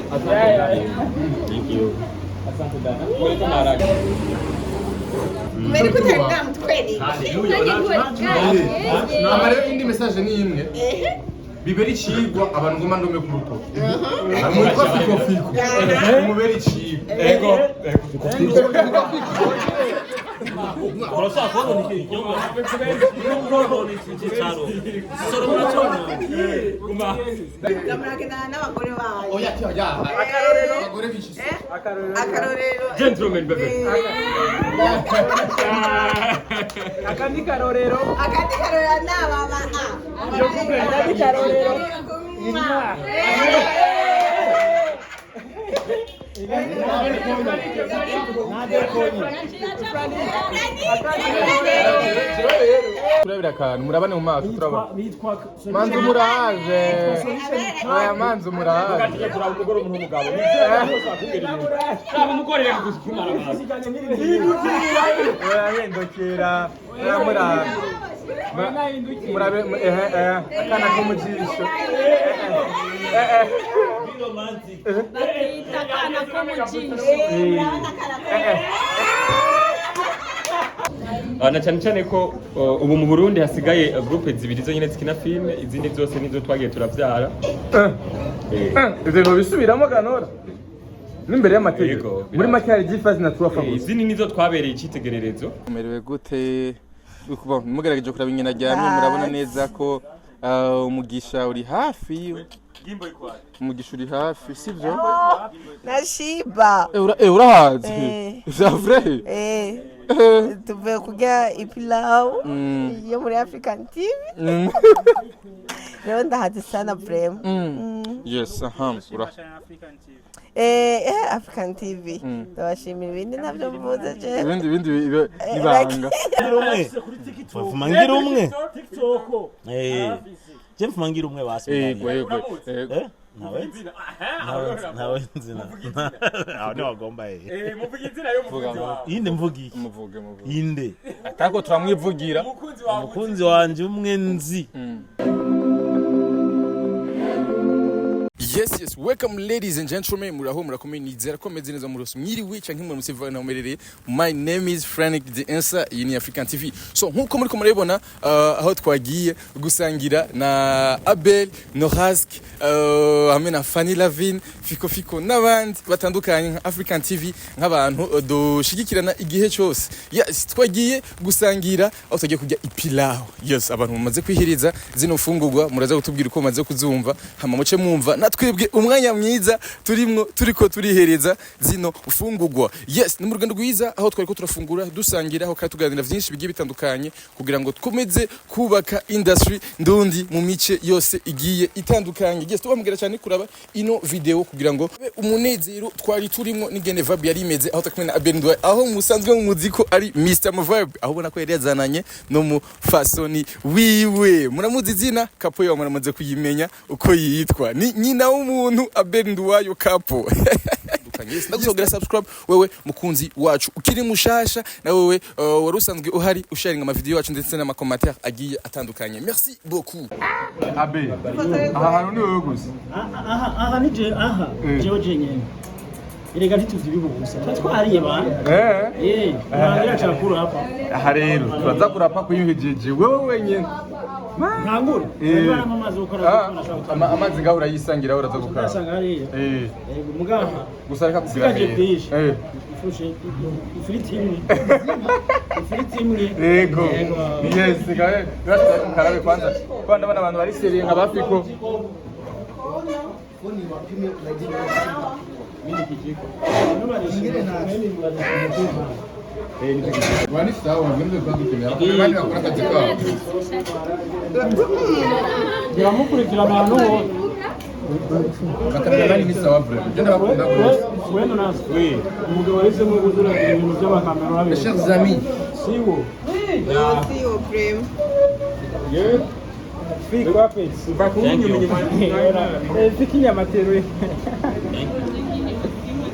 Thank you. Asante dada. Welcome Norasque. Mbere kutanga mutweni. Namara indi message ni imwe. Biberi cigwa abantu ngoma ndome ku ruko. Amutwa fiko. Umuberi cigwa. Ego. 벌써 앞으로 이렇게 영어로 진짜로 서로 맞춰. 고마. Kamrakina n'abagore bawe. Oya ya. Abagore bishise. Akarorero. Gentleman bebe. Akandi karorero n'ababa. Akandi karorero turabira akantu murabane mu maso turabona manzi umurave aya manzi umurave gatije kuraba umugore umuntu umugabo umugore reka kuzikumara urahindukira uramurave murabe akana ko mu jisho Akana ko mu jisho. na cyane cyane ko ubu mu Burundi hasigaye groupe zibiri zo nyine zikina filme izindi zose nizo twagiye turavyara ivyo bisubiramo kanora n'imbere y'amategeko muri make hari gifazi na tuwafa gusa izindi nizo twabereye icitegererezo umerewe gute mugerageje kuraba inyina ryamye murabona neza ko umugisha uri hafi umugisha uri hafi sivyo Nashiba. urahazi c'est vrai Tuve kurya IPILAO yo muri African TV. Rero ndahazi sana vraiment. yes African TV. Ndabashimira ibindi navyo mvuze je. ibindi ibanga Fumangira umwe. Je fumangira umwe basi. Yego. Nawe nzina. Aho ni wagomba muvuga izina yo muvuzi wawe Inde mvugi. muvuge Inde. atako turamwivugira Umukunzi wanje umwe nzi. Yes, welcome ladies and gentlemen. Muraho murakomeye nizera ko meze neza muruso mwiriwe canke mwe musiva na umerere. My name is Fanny Lavine in African TV. So nkuko muri ko murabona aho twagiye gusangira na Abel, Norasque, hamwe na Fanny Lavine, Fiko n'abandi batandukanye nka African TV nk'abantu doshigikirana igihe cyose. Yes, twagiye gusangira aho twagiye kujya IPILAO. Yes, abantu mumaze kwihiriza zino fungurwa muraza gutubwira uko maze kuzumva hama muce mwumva natwebwe umwanya mwiza turiko turihereza zino ufungurwa. Yes, ni mu rugendo rwiza aho twari ko turafungura dusangira aho kandi tuganira byinshi bigiye bitandukanye kugira ngo twomeze kubaka industry ndundi mu mice yose igiye itandukanye. Yes, tubamubwira cyane kuraba ino video kugira ngo umunezero twari turimo n'igene vibe yari imeze aho takumena Abel aho musanzwe mu muziko ari Mr. Vibe aho bona ko yari yazananye no mu fasoni wiwe muramuzi zina kapo yo muramaze kuyimenya uko yitwa ni nyina w'umuntu Abel Nduwayo kapo. Ndagusogera subscribe wewe mukunzi wacu ukiri mushasha na wewe wari usanzwe uhari usharinga ama video yacu ndetse n'ama commentaire agiye atandukanye. Merci beaucoup. Abel aha hantu ni wewe gusa aha nije aha jewe nyene erega ntituzi bibugusa twariye bana urangira cyakuru hapa aha rero turaza kurapa kuyuhejeje wewe wenyene ntangure amazi ukora amazi ngaho urayisangira uraza gukara asanga hariya mugaha gusa reka kugira ifushe ifiriti imwe yego yes gahe karabe kwanza kwanda bana abantu bari seriye nka bafiko Wani sawa ngende kwa dukenera abandi bakora akazi kabo biramukurikira abantu bo bakamera ni sawa bro ngende bakunda rwose weno nasi umugabo wese mu guzura ibintu by'abakamera babe chers amis Siwo prem. Ye Fico ape bakunyu fikinya matero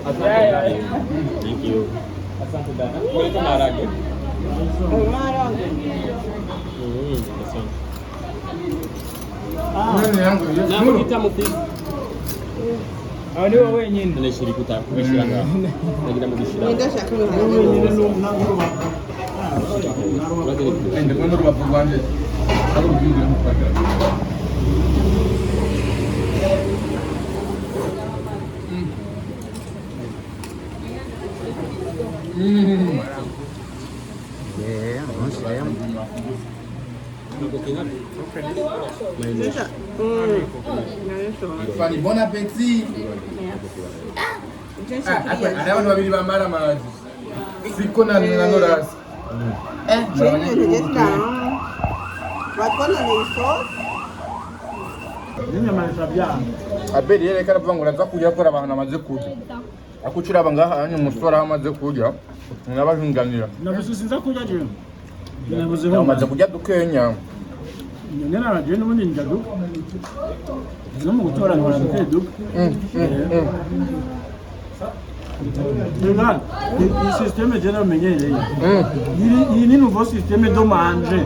Thank you. Asante dada. Welcome Norasque. nani yangu Na mtamu pia. Aho ni wowe wenyine. None shiri kutakubishira ngaho. Nagira mu gishira. ndashaka Wowe wenyine n'uruba. Ende kono rubavu rwanje. Abo rubingira mu kwaka. Fanny, bon appétit. Hari abantu babiri bambara amazi. Siko na Norasque. Abel yere kana vuga ngo uraza kurya ko abantu amaze kurya. Akucira abangaha anyu musora amaze kurya. Nabajunganira. Nabisusinza kurya je. Amaze kurya dukenya. Nyene naraje n'ubundi njya duka. No mu gutora nkora dute duka. Regarde, le système général menyereye. Il est nouveau système de manger.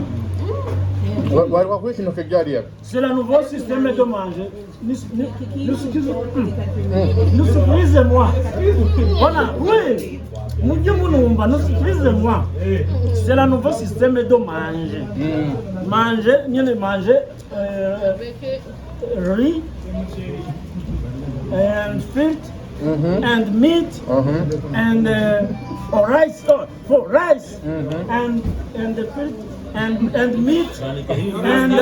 C'est le nouveau système de manger. Nous surprisez-moi. Voilà, oui. Nous surprisez-moi. C'est le nouveau système de manger. Manger, nous manger riz, frites, and meat, and rice, for rice, and the fish, and meat, and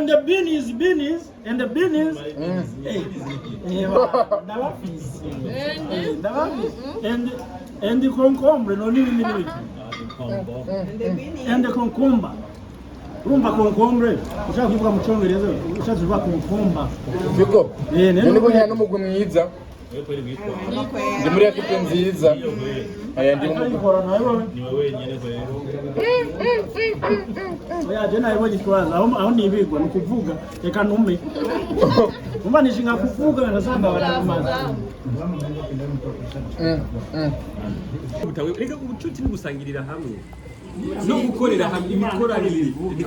the beans, and the beans, and the concombre, no need and the concombre. Rumba concombre, ushaka kuvuga mu cyongereza, ushaka kuvuga concombre. Fiko. Nene ko nyana umugwe mwiza. Ndi muri equipe nziza. Aya ndi mu Ni wewe nyene kwero. Oya je nayo gitwaza aho nibigwa no kuvuga reka ntume. Umba nishinga kuvuga nasanga baramaza. Reka ubucuti n'ugusangirira hamwe. No gukorera hamwe imikoranire bivuga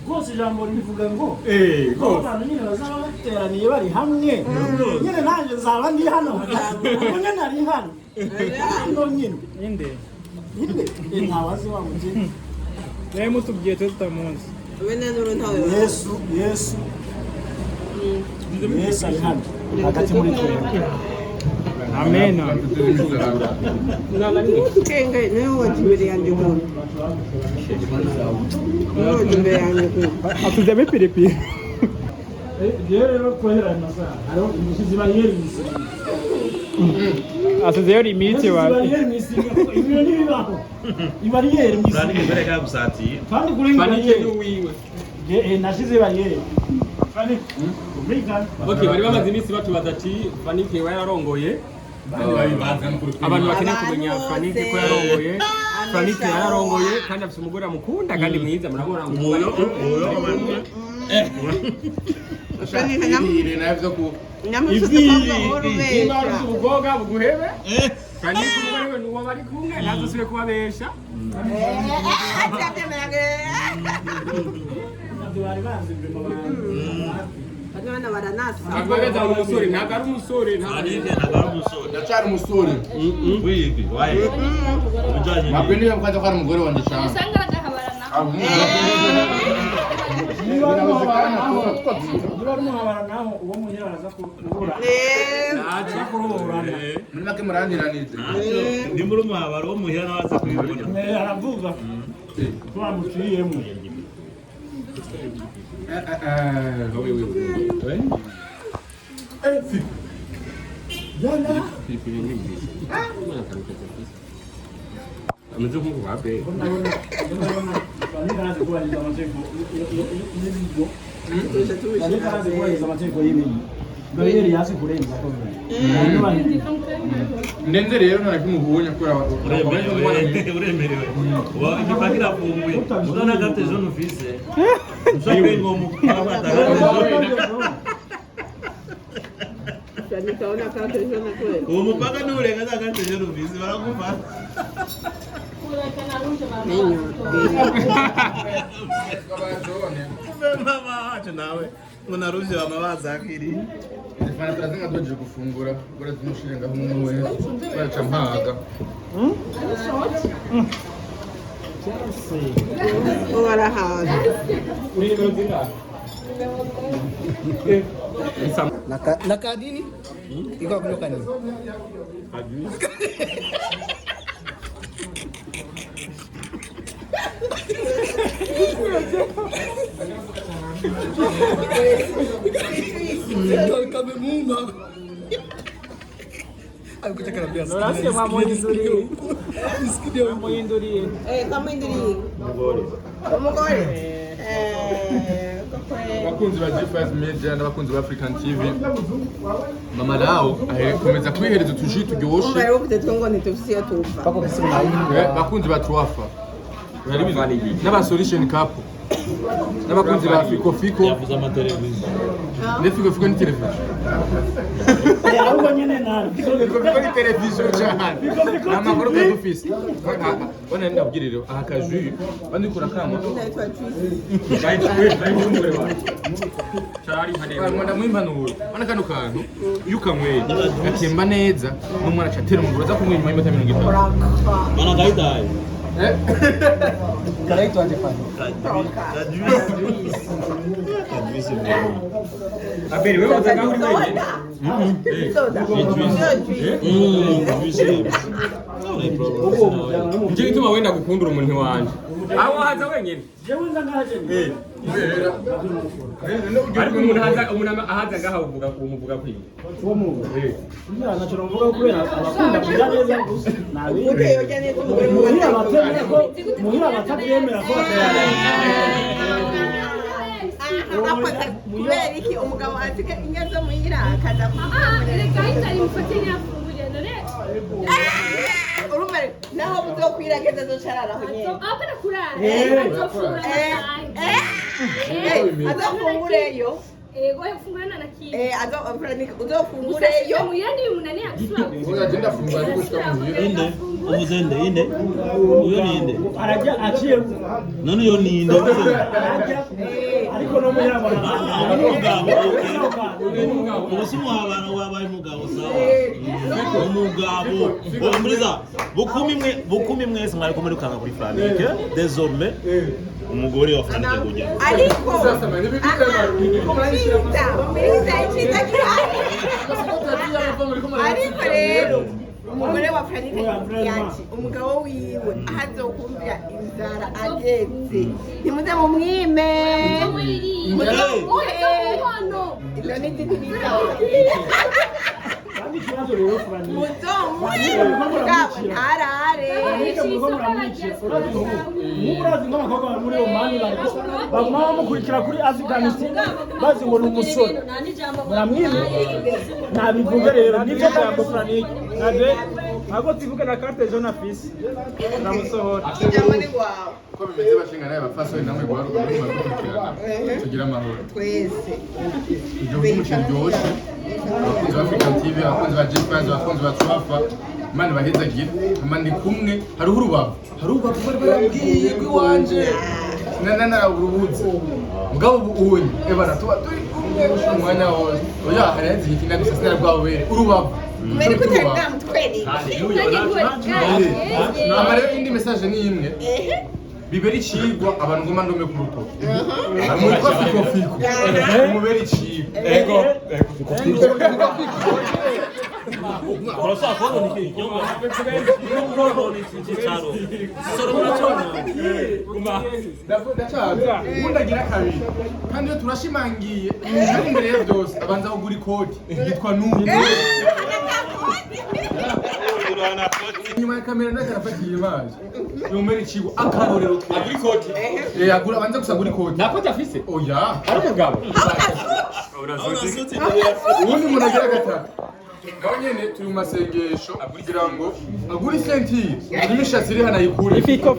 Rwose ijambo rivuga ngo abantu nyine bazaba bateraniye bari hamwe nyine nanjye nzaba ndi hano nyine nari hano hano nyine inde ntawazi wa mujyi nawe mutubwiye tutamunsi Yesu ari hano hagati muri twe Amen. Kenga niwe wajibiri yanjye umuntu. Niwe wajibiri yanjye umuntu. Atuzeme piripiri. Rero koherana sa. Aro umusizi bayeri misi. Atuzeyo limite wa. Bayeri misi. Ibyo ni bibaho. Ibariyeri misi. Kandi mbere ka gusatira. Kandi kuri bayeri wiwe. Nashize bayeri. Kandi Okay, bari bamaze iminsi batubaza ati Fanny ke yararongoye. Abantu bakeneye kumenya Fanny ko yarongoye. Fanny ke yararongoye kandi afite umugore amukunda kandi mwiza murabona ngo uyo Fanny nyamire navyo ku Niba ugoga buguhebe. Fanny kumugore we nuwo bari kumwe ntazosubire kubabesha. bari bazi Abana baranasa. Agwageza umusore ntabwo ari umusore ndacyari umusore. Wiki waye. Ujanye. Mapende mkaza kwa mugore wanjye cyane. Usanga bagahabarana. naho uwo munyera araza kubura. Acha kurorana. Muri make murandiranije. Ndi muri umuhabaro wo muhira nabaza kubibona. Aravuga. Twamuciyemo. Ameze nk'uko babe. Ndenze rero narakimuhunya kubera Uremerewe. Wa igipakira funguye. Udana carte jaune office. Usabe ngomu kwa Nitaona kama kesho na kweli. Uwo mupaka nurenga za carte jaune office barakufa. Mama wacu nawe ngo naruje amabaza akiri. Fana turazenga doje gufungura bora tumushirenga umwe wese twaca mpaga warahaza Na kadini? Ikaw kunyuka nini? Norasque mwamuhinduriye. Mwamuhinduriye. kamuhinduriye umugore abakunzi ba G5 Media n'abakunzi ba African TV mama lao akomeza kwihereza utuji turyoshe umugore ufite twongo ntitufisiyo tuva bakunzi ba Truafa n'aba Solution Cup n'abakunzi ba Fiko Yavuze amateleviziyo. ne Fiko ni televiziyo ahubwo nyene nawe Fiko ni televiziyo cyane n'amakuru ka dufise bone ndabwiriro aha kaju bandi kura kama Rwanda mwimpanuro bana kano kantu yukanyweye gatemba neza n'umwana acatera umuguru aza kumwe nyuma y'imota 50 Mana gaitaye. karaitwa aje pale Abel wewe unataka uri wewe? Nje gituma wenda gukundura umuntu wanje. Aho haza wenyine. jewe ngaje Ariko umuntu ahaza ngaha umuvuga kwiye. uwo muntu ntacyo mvuga kubera abakunda kugira neza gusa nabi uteyo cyane umugore muhira batabyemera ko kubera iki umugabo azika inyazo muhira akaza urumva naho muzokwirageza zocararaho nyene azofungureyo uzofungureyo agenda fungura ariko shika mu Inde. Umuzende inde. Uyo ni inde. arajya aciye None yo ni inde. ariko no muhira Ubusimu abantu wabaye mugabo sawa. Umugabo. Umuriza bukumi mwese mwari kumurikanga kuri Frank. Désormais umugore wa Frank kujya. ariko umiriza iciza gihari ariko rero umugore wa Fanny yati umugabo wiwe ahazokumvira inzara ageze ntimuze mumwime ilo ni titi bitaho kandi ikibazo rero Frank mugabo ntarare murazi nk'abakobwa muri Omani baguma bamukurikira kuri Afghanistan bazi ngo ni umusore muramwime nabivuga rero nibyo jambo Frank nade ntabwo tuvuga na carte jaune afise namusohora ijambo ni wawe ko bimeze bashinga naye bafaswe namwe gukurikirana tugira amahoro twese ibyo by'umukino byoshe abakunzi ba African TV abakunzi ba G5 abakunzi ba Truafa Imana bahezagira amandi kumwe hariho urubavu bari barambwiye rw'iwanje naraburubuze mugabo ubunye ebana tuba turi kumwe umwanya wose oya harazi iki ndagisa sinara bwabere urubavu kumenya ko utari bwamutwereka rero indi message ni imwe bibera icigwa abantu ngoma ndome ku rutoki amwitwa Fiko umubera icigwa Ego. Urashaka kubona iki? Cyaro. Soro muracona. ndacaza ubundi agira kabiri kandi iyo turashimangiye ari imbere ya byose abanza kugura ikoti yitwa Nungu inyuma ya kamera ndetse arafatiye imaje yumera icigwa akarorero Aguri koti. agura abanza gusa agura ikoti Nako tafise. oya Ari umugabo. ubundi umuntu agira gatatu ngaho nyene turi mu masengesho kugira ngo agure isentire n'imishatsi iri hano ayikure Fiko.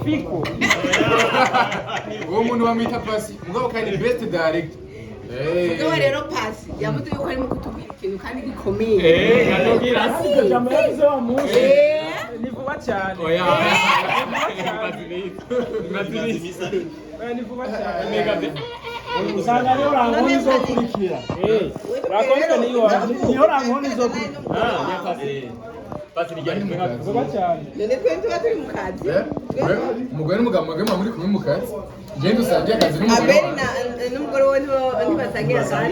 uwo muntu bamwita Pasi mugabo kandi best director Mugabo rero pasi yavuze yuko arimo kutubwira ikintu kandi gikomeye. Kanubwira Iryo jambo yavuze wa munsi. ni vuba cyane. Oya. Ni vuba cyane. Mega Usanga niyo rankoni izokurikira. Rakonka Niyo rankoni izokurikira. Pasi ni cyane vuba cyane. None twe tuba turi mu kazi. Umugore n'umugabo mwagema muri kumwe mu kazi. Genda usangiye akazi n'umugore. Abel n'umugore we ntibasangira akazi.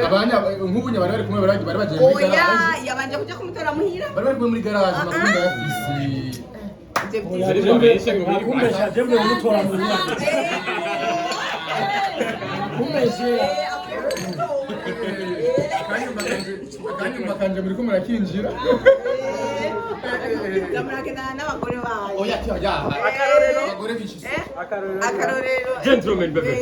Abanya nk'ubunya bari kumwe bari bagiye muri Oya, garage. yabanje kuja kumutora muhira. Bari kumwe muri garage bakunda yafisi. Kumbesha jembe umutora mu nyanja. Kumbesha. Kandi makanje muri kumwe rakinjira. Zamuragenda n'abagore bawe. Oya ya. Akarorero. Abagore bishise. Akarorero. Gentleman bebe.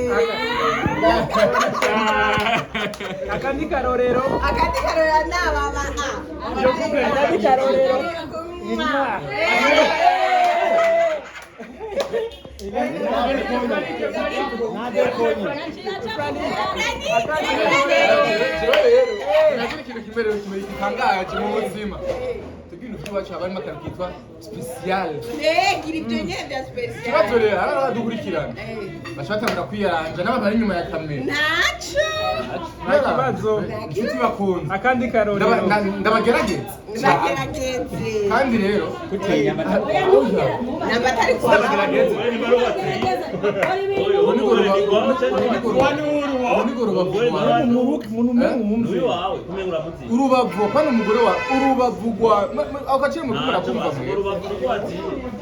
Akandi karorero. Akandi karorero n'ababa. Akandi karorero. Gitangaje mu buzima tugenda twacu abarimo akantu kitwa special Gira ibyo nyine bya special. kibazo rero aradukurikirana bashatangura kwiyaranja n'abari inyuma ya kamera Nacho. Nta kibazo. inshuti bakunda Akandi karorero. ndabagerageza Ndagerageze. kandi rero Nabatari kwa urubavu kandi umugore wa urubavu rwa akacire mu kumura kumva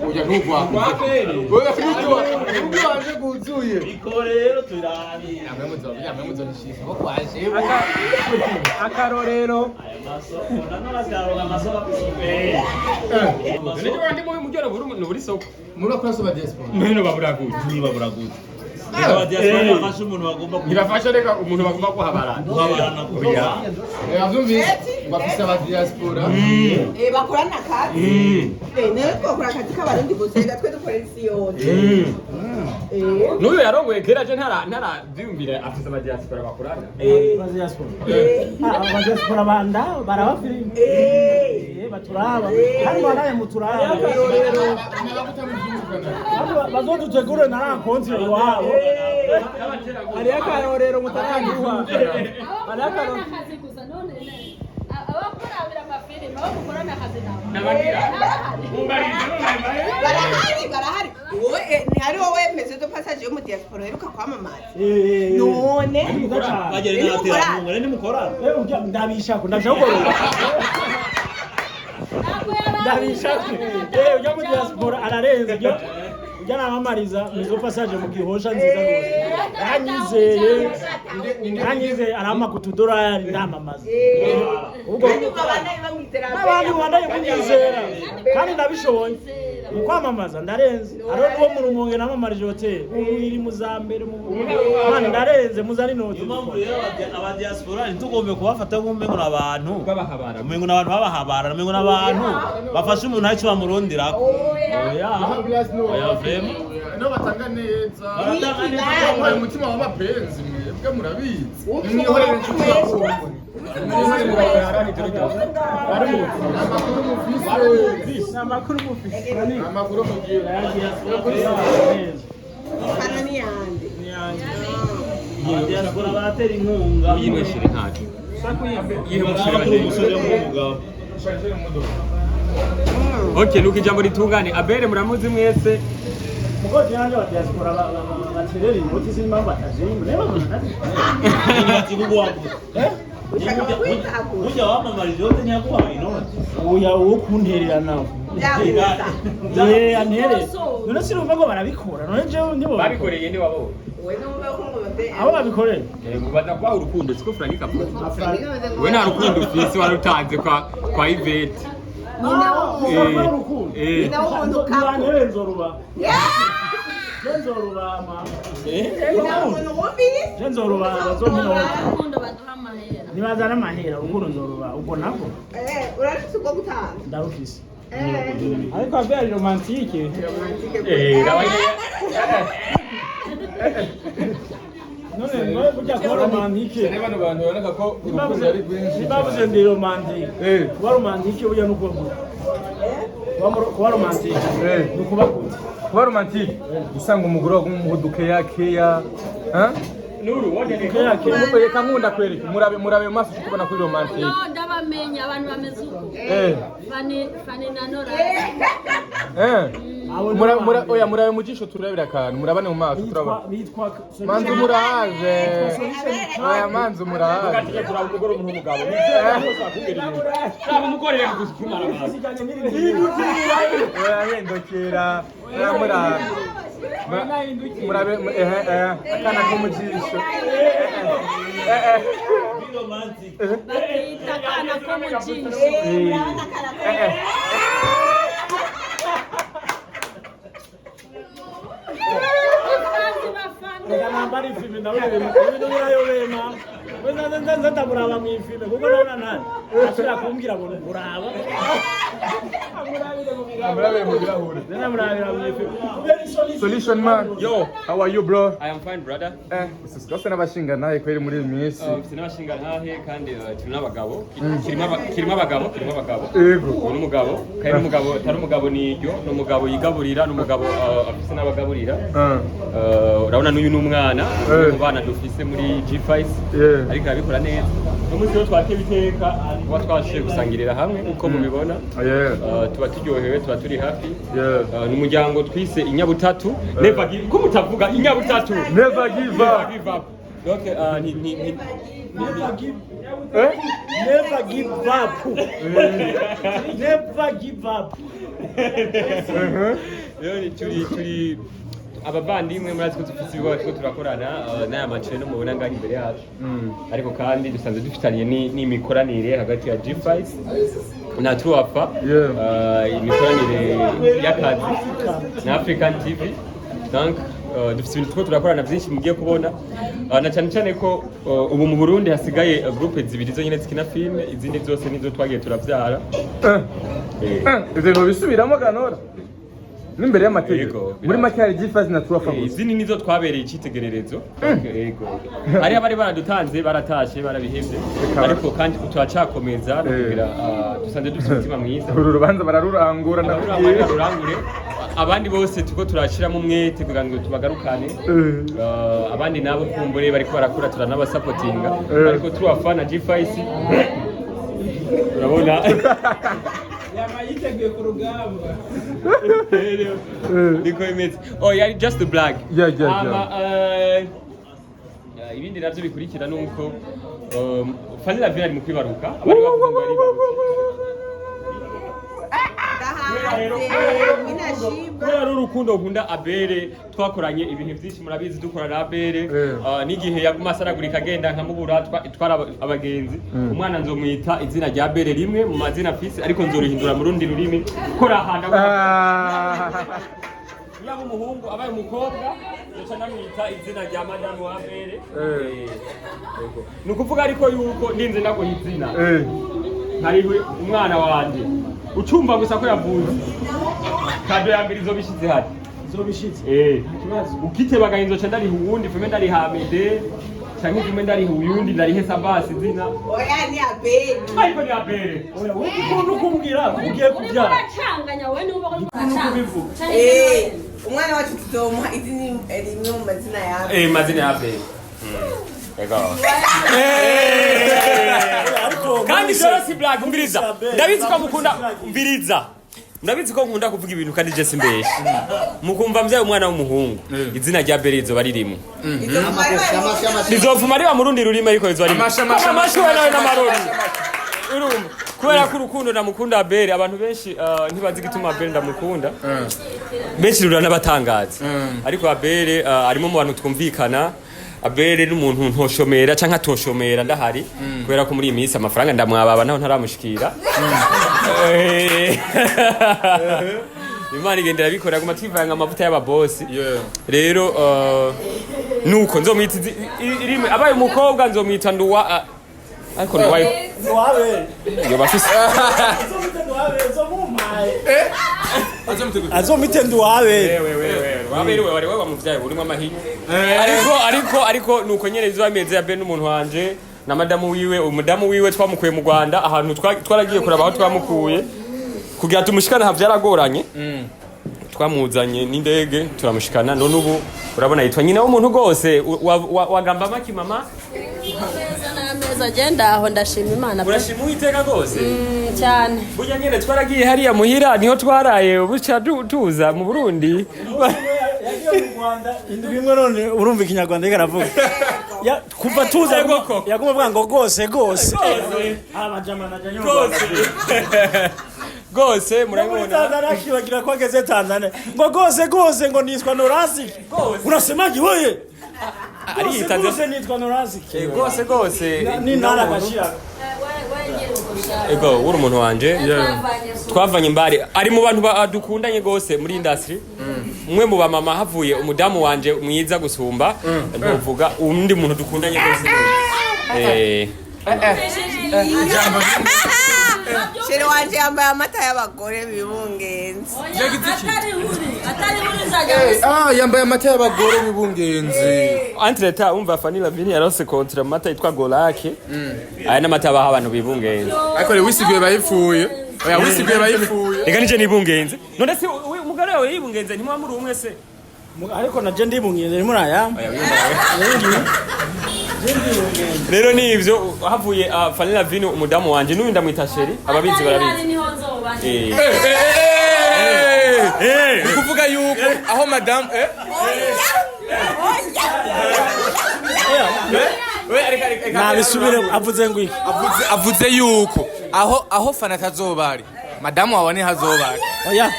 oya ntugwa oya ntugwanje guzuye Ikorero turani. yamwe muzonishisa ko kwaje Akarorero. Ndio wandi mu mujyana buri soko. murakora soba diaspora Mwene baburaguye. Niba buraguze. Niba diaspora bafashe umuntu bagomba Birafasha reka umuntu bagomba kuhabara. kuhabarana kuya. yavyumvise bafise aba diaspora bakorana akazi. Nawe twakora akazi k'abarundi gusa reka twe dukora isi yose. N'uyu yarongoye kera je ntaravyumvira afise aba diaspora bakorana. Abadiaspora banda baraba filime. Baturaba. Kandi baraye muturaba. Bazodutegure na rakonti iwabo. Ari akarorero mutarangiwa. Ari akarorero. Barahari. Ntihari wowe meze do passage yo mu diaspora heruka kwamamaza. None. Bagere n'abaterankunga ni mukorana. Ndabishako ndashobora. Ndabishako. Ujya mu diaspora ararenze byo. Ujya namamariza mizo passage mu gihosha nziza rwose. Yanyizeye arama kutudorari ndamamaza. Ubwo abandi bandaye kunyizera kandi ndabishoboye. Mu kwamamaza ndarenze. Aro niwo mu Rumonge namamarije hotel. Iri muzambere mu Bana ndarenze muzari note. Impamvu rero aba diaspora ntitugombe kubafata nk'umengo n'abantu Babahabara. umengo n'abantu babahabara umengo n'abantu bafashe umuntu ntacyo bamurondera. Oya vrema. no batanga neza Baratanga neza. umutima w'amapenzi mwebwe murabizi nimwihorere inshuti bakunda Amakuru mufise. amakuru mugira Kana ni yande. Aba diaspora baratera inkunga. Yinweshere ntacyo. Amakuru umusore w'umugabo. Okay, nuko ijambo ritungane. Abel muramuzi mwese. Mugoti yanje wa diaspora baterera imoti zimba batajimwe. Neba nati. Ati gugu wapo. Ujya wamamarije wote nyakuwa inoti. Oya uwo kunterera nawe. Antere. None sirumva ngo barabikora. None je ndibo. Babikoreye ndi wabo. Abo babikorera. Mubaza kwa urukundo siko Frank avuga. We nta rukundo ufise warutanze kwa Yvette. Nzoruba. Nzoruba ma. Nzoruba bazomino. Nibazana amahera urukundo nzoruba ubwo nako. Urashitse uko gutanga. Ndarufise. Ariko Abel romantique. burya kuba romantike reba no bantu babona ko urukundo ari rwinshi bavuze ndi romantike kuba romantike burya nuko kuba romantike nukuba gute kuba romantike usanga umugore w'umuduke yakeya Nuru wode reka nkunda kwereka murabe maso tukubona kuri romantike no ndabamenya abantu bameze uko Fanny na Norasque oya murabe mu jisho turabira kantu murabane mu maso turabona manzu murahaje oya manzu murahaje ugatije kuraba umugore umuntu umugabo ntabwo umugore reka gusikumara amaso oya hindukira murabe akana ko mu jisho bakita akana ko mu jisho nambari filme nawe ibintu birayobema wenda ndamuraba mu filme kuko nabona nani ashobora kumbwira ngo uraba murabe mu birahure ndamurabira mu filme Solution man. Yo, how are you bro? I am fine brother. Usisikose n'abashinga nahe kweri muri iyi minsi. Sinabashinga ntahe kandi turi n'abagabo. Kirimo abagabo. Yego. Uyu n'umugabo, kandi n'umugabo, tari umugabo niryo, n'umugabo yigaburira, n'umugabo afise n'abagaburira. Urabona n'uyu n'umwana, mu bana dufise muri G5 ariko arabikora neza. Umunsi wo twateye biteka, kuba twashiye gusangirira hamwe uko mubibona. Tuba turyohewe, tuba turi happy. N'umuryango twise inyabutatu. Never give. Ko mutavuga inyabutatu. Never give up. Donc never give up. Never give up. turi abavandimwe muri atwo dufite ibigo two turakorana n'aya macene no mubona ngaho imbere yacu ariko kandi dusanzwe dufitanye n'imikoranire hagati ya G5 na Truapa imikoranire y'akazi na African TV donc dufite ibintu two turakorana byinshi mugiye kubona na cyane cyane ko ubu mu Burundi hasigaye groupe zibiri zo nyine zikina filme izindi zose nizo twagiye turavyara ivyo bisubiramo kanora n'imbere y'amategeko muri make hari G5 na Truapa gusa izindi nizo twabereye icitegererezo yego ari abari baradutanze baratashe barabihevye ariko kandi turacakomeza no kugira dusanze dufite umutima mwiza uru rubanza bararurangura bararurangure abandi bose tuko turashiramo umwete kugira ngo tubagarukane abandi nabo kumbure bariko barakura turanabasupportinga ariko Truapa na G5 urabona yamayiteguye ku rugamba niko imeze yari just a black ibindi navyo bikurikira nuko Fanny Lavine ari mu kwibaruka abari bavuga ngo ari kubera urukundo nkunda Abel twakoranye ibintu byinshi murabizi dukora na Abel n'igihe yaguma asaragurika agenda nkamubura twara abagenzi umwana nzomwita izina rya Abel rimwe mu mazina afise ariko nzorihindura mu rundi rurimi kora handa yaba umuhungu abaye umukobwa yoca namwita izina rya madame wa Abel nukuvuga ariko yuko ndinze ndago izina hari umwana wanje ucumva gusa ko yavuze kado ya mbere izobishize hati ukite bagahinzo cha ndari huwundi fume ndari hamide cyangwa fume ndari huyundi ndari hesa basi zina oya ni Abel ariko ni Abel oya uko kumbwira ugiye kubyara bacanganya we nuba ko umwana wacu tuzomuha izini rimwe mu mazina yawe mazina ya Abel ego kandi Sorasi Black umviriza ndabizi ko mukunda umviriza ndabizi ko nkunda kuvuga ibintu kandi je simbeshe mukumva mvye umwana w'umuhungu izina rya Abel izo baririmo bizovuma ari wa murundi rurimo ariko izo barimo amashwe nawe n'amarori urumva kubera ko urukundo namukunda Abel abantu benshi ntibazi gituma Abel ndamukunda benshi rurana batangaza ariko Abel arimo mu bantu twumvikana Abel n'umuntu ntoshomera canka toshomera ndahari kubera ko muri iyi minsi amafaranga ndamwababa naho ntaramushikira Imana igendera bikora ku mativanga amavuta y'ababosi rero nuko nzomwita rimwe abaye umukobwa nzomwita nduwa ariko nduwa yo bafise azomutenda uwabe waberiwe wari wamuvyaye urimo amahinyu ariko nuko nyene bizameze yabe n'umuntu wanje na madamu wiwe umudamu wiwe twamukuye mu Rwanda ahantu twaragiye kuraba aho twamukuye kugira tumushikana havyaragoranye twamuzanye n'indege turamushikana none ubu urabona yitwa nyina w'umuntu gose wagamba maki mama ameza agenda aho ndashima Imana urashima Uwiteka gose cyane burya nyene twaragiye hariya muhira niho twaraye ubuca tuza mu Burundi yagiye mu Rwanda indwi imwe none urumva ikinyarwanda karavuga kuva tuza yaguma avuga ngo gose abajama najanye gose murabona Tanzania kibagira ko ageze Tanzania ngo gose ngo nitwa Norasque urasemaje wewe ari Tanzania nitwa Norasque gose ni nara gashira ego uri umuntu wanje twavanye imbare ari mu bantu badukundanye gose muri industry umwe mu bamama havuye umudamu wanje mwiza gusumba ntuvuga undi muntu dukundanye gose Sheri wanje yambaye amata y'abagore bibungenze. Atari uri zajya. Yambaye amata y'abagore bibungenze. Entreta umva Fanny Lavine yarose kontra amata yitwa Golake. Aya n'amata baha abantu bibungenze. Ariko le wisiguye bayifuye. Oya wisiguye bayifuye. Reka nije nibungenze. None se umugore wawe yibungenze ntimwamuri umwe se. Ariko naje ndibungenze muri aya. Rero ni ivyo havuye Fanny Lavine umudamu wanje n'uyu ndamwita Sheri ababizi barabizi kuvuga yuko aho madame nabisubire avuze ngo iki avuze yuko aho Fanny atazobari madamu wawe ni hazobari oya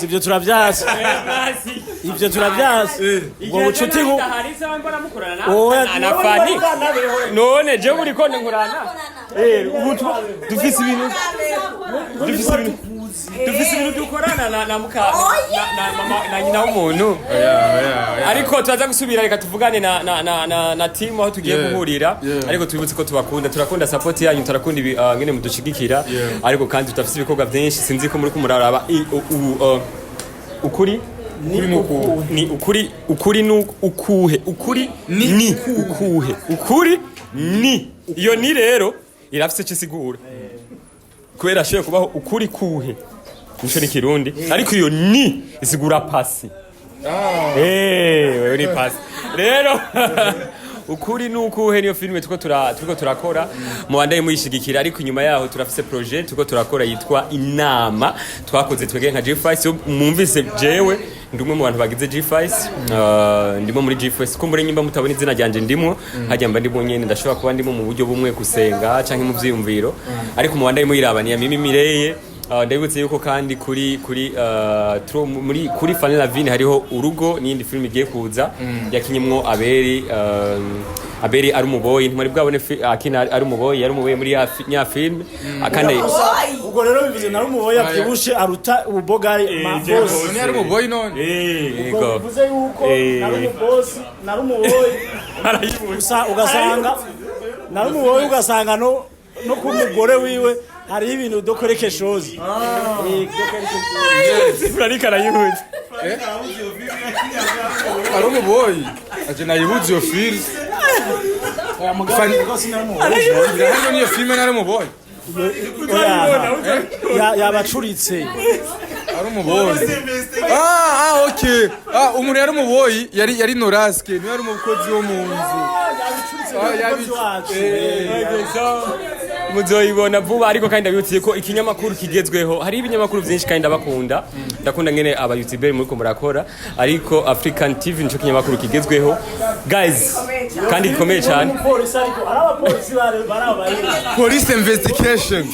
ibyo turabyasi ngo bucuti ngo na Fanny none je buri ko nkurana dufise ibintu dukorana na muka na nyina w'umuntu ariko turaza gusubira reka tuvugane na team aho tugiye guhurira ariko tubibutse ko turakunda support yanyu turakunda ngene mudushigikira ariko kandi tutafise ibikorwa byinshi sinzi ko muri kumuraraba ukuri ni ukuhe ukuri ni iyo ni rero irafise cisigura kubera ashoye kubaho ukuri kuhe nico ni kirundi ariko iyo ni isigura pasi wewe ni pasi rero ukuri nukuhe niyo filme turiko turakora mu bandaye muyishigikira ariko inyuma yaho turafise projet turiko turakora yitwa inama twakoze twege nka G5 mumvise jewe ndumwe mu bantu bagize G5 ndimo muri G5 ko muri nyimba mutabona izina ryanje ndimo hajya mba ndimo nyene ndashobora kuba ndimo mu buryo bumwe kusenga canke mu vyiyumviro ariko mu bandaye muyirabaniye mimi mireye ndabutse yuko kandi kuri Fanny Lavine hariho urugo n'indi film igiye kuza yakinyemwo Abel ari umuboyi ntimari bwabone akina ari umuboyi muri nya film akane ubwo rero bivuze nari umuboyi abyibushe aruta ubugari boss ni ari umuboyi none ubwo bivuze yuko nari umuboss nari umuboyi ugasanga no kumugore wiwe hari ibintu dokoreke shozi Franika nayihuze ari umuboyi aje nayihuze yo film hano niyo filime nari umuboyi yabacuritse ari umuboyi okay umuntu yari umuboyi yari Norasque niyo yari umukozi wo mu nzu muzoyibona vuba ariko kandi ndabibutiye ko ikinyamakuru kigezweho hari ibinyamakuru byinshi kandi ndakunda ngene aba YouTuber muri ko murakora ariko African TV nico kinyamakuru kigezweho guys kandi gikomeye cyane police investigation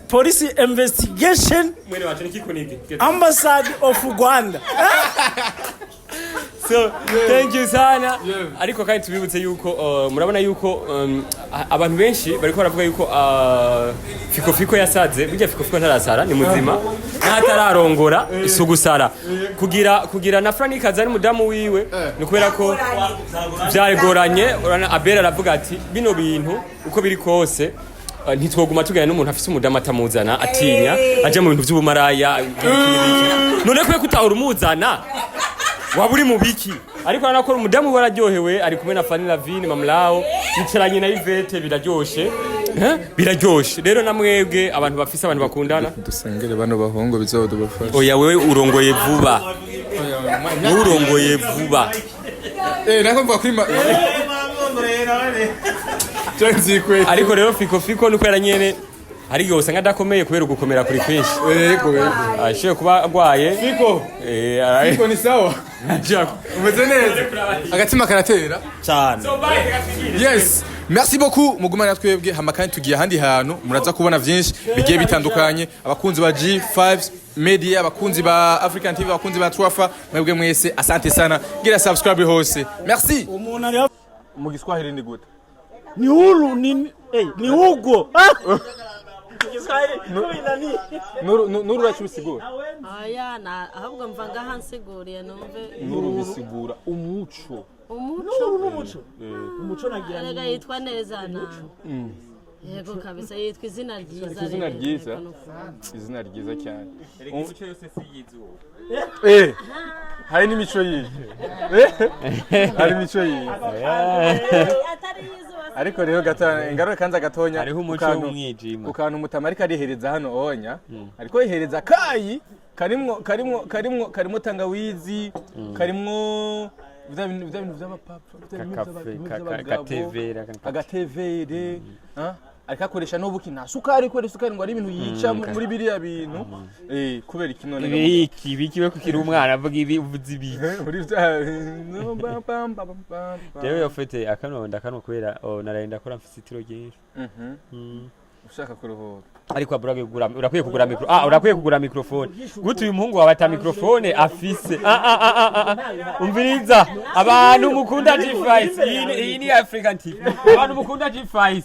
police investigation mwene wacu nikikuniki ambassade of Rwanda so thank you sana ariko kandi tubibutse yuko murabona yuko abantu benshi bariko baravuga yuko fiko yasaze bijya fiko ntarasara ni muzima ntatararongora isugusara kugira na Fanny kazari mudamu wiwe ni kubera ko byarigoranye Abel aravuga ati bino bintu uko biri kose ntitwoguma tugana n'umuntu afise umudamu atamuzana atinya aje mu bintu by'ubumaraya none kwe kutahura umuzana waba uri mu biki ariko nanakora umudamu wararyohewe ari kumwe na Fanny Lavine mamlao yicaranye na Yvette biraryoshe biraryoshe rero namwebwe abantu bafise abantu bakundana dusengere bano bahongo bizodubafasha oya wewe urongoye vuba urongoye vuba nako mva kwima ariko rero fiko nuko yaranyene ari yose nga dakomeye kubera ugukomera kuri kwinshi yego ashiye kuba agwaye fiko ni sawa umeze neza agatima karatera cyane yes merci beaucoup mugumana twebwe hamakanye tugiye handi hantu muraza kubona byinshi bigiye bitandukanye abakunzi ba G5 media abakunzi ba African TV abakunzi ba Twafa mwebwe mwese asante sana gira subscribe hose merci umuntu ari mu Giswahili ni gute ni huru ni hugo nuru rachusigura aya na ahubwo mva ngahansiguriye numve nuru bisigura umuco umuco nagira erega yitwa neza na yego kabisa yitwa izina ryiza izina ryiza cyane umuco yose siyizo hari n'imico yiye hari imico yiye ariko rero gatana ingaruka kanza gatonya hariho umuco w'umwijima ukantu mutama ariko arihereza hano onya ariko yihereza kayi karimo tangawizi karimo bintu by'abapapa agatevere arikakoresha n'ubuki nta sukari kwere sukari ngo ari ibintu yica muri biriya bintu kubera ikinone bikiwe kukira umwana avuga ibi uvuze ibi rero yafite akanonda kano kubera narenda kora mfite itiro ryinshi ushaka kuruhura ariko urakwiye kugura micro urakwiye kugura microphone gutu uyu muhungu wabata microphone afise umviriza abantu mukunda G5 iyi ni African TV abantu mukunda G5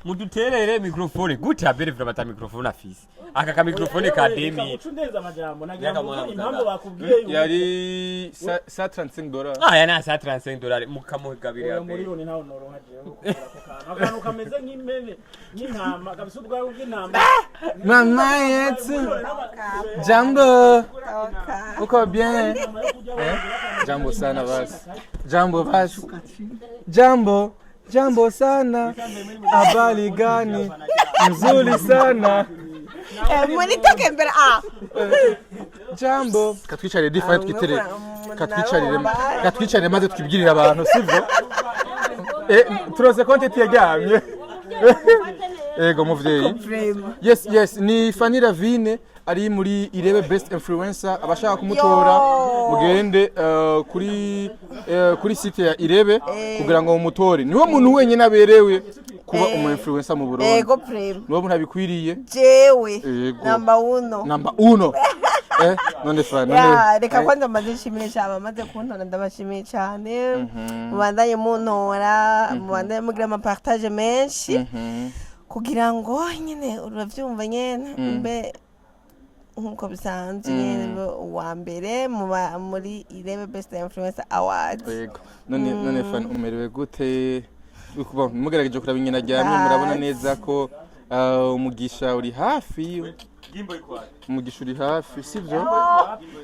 muduterere microphone gute abere vya bata microphone afise aka microphone ka demi cundeza amajambo nagira impamvu bakubwiye yari $135 yana $135 mukamugabira ya miliyoni naho noronka je akantu kameze nk'impene n'intama kabisa ubwawe bw'intama mama yetu jambo uko bien jambo sana basi jambo sana habari gani nzuri sana mwanitoke mbere jambo katwicare D5 twitere katwicarire maze twibwirira abantu sivyo turose content yagamye ego muvyeyi yes ni Fanny Lavine ari muri irebe best influencer abashaka kumutora mugende kuri site ya irebe kugira ngo umutore niwe muntu wenyine aberewe kuba umu influencer mu Burundi ego prime niwe muntu abikwiriye jewe number 1 none Fanny reka kwanza mazishimire cyane maze kuntona ndabashimiye cyane mubandanye muntora mubandanye mugira ama partage menshi kugira ngo nyine uravyumva nyene mbe nkuko bisanzwe nyene wa mbere muri irebe best influencer awards yego none Fanny umerewe gute ukuba mugerageje kuraba inyina ryamye murabona neza ko umugisha uri hafi umugisha uri hafi sivyo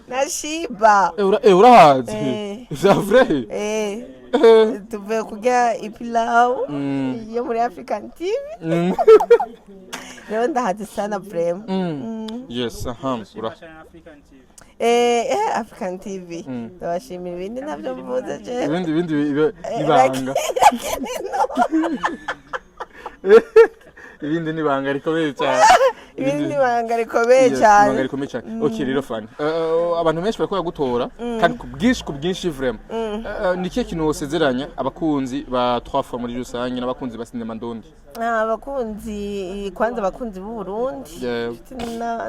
nashiba urahazi c'est vrai tuve kurya IPILAO yo muri African TV rero ndahazi sana vrema yes African TV ndabashimira ibindi ntabyo mvuze je ibindi ibanga ibindi nibanga rikomeye cyane ibindi banga rikomeye cyane okay rero Fanny abantu benshi bakora gutora kandi kubwinshi vraiment niki kintu wosezeranya abakunzi ba Twafa muri rusange n'abakunzi ba sinema ndondi abakunzi kwanza abakunzi b'u Burundi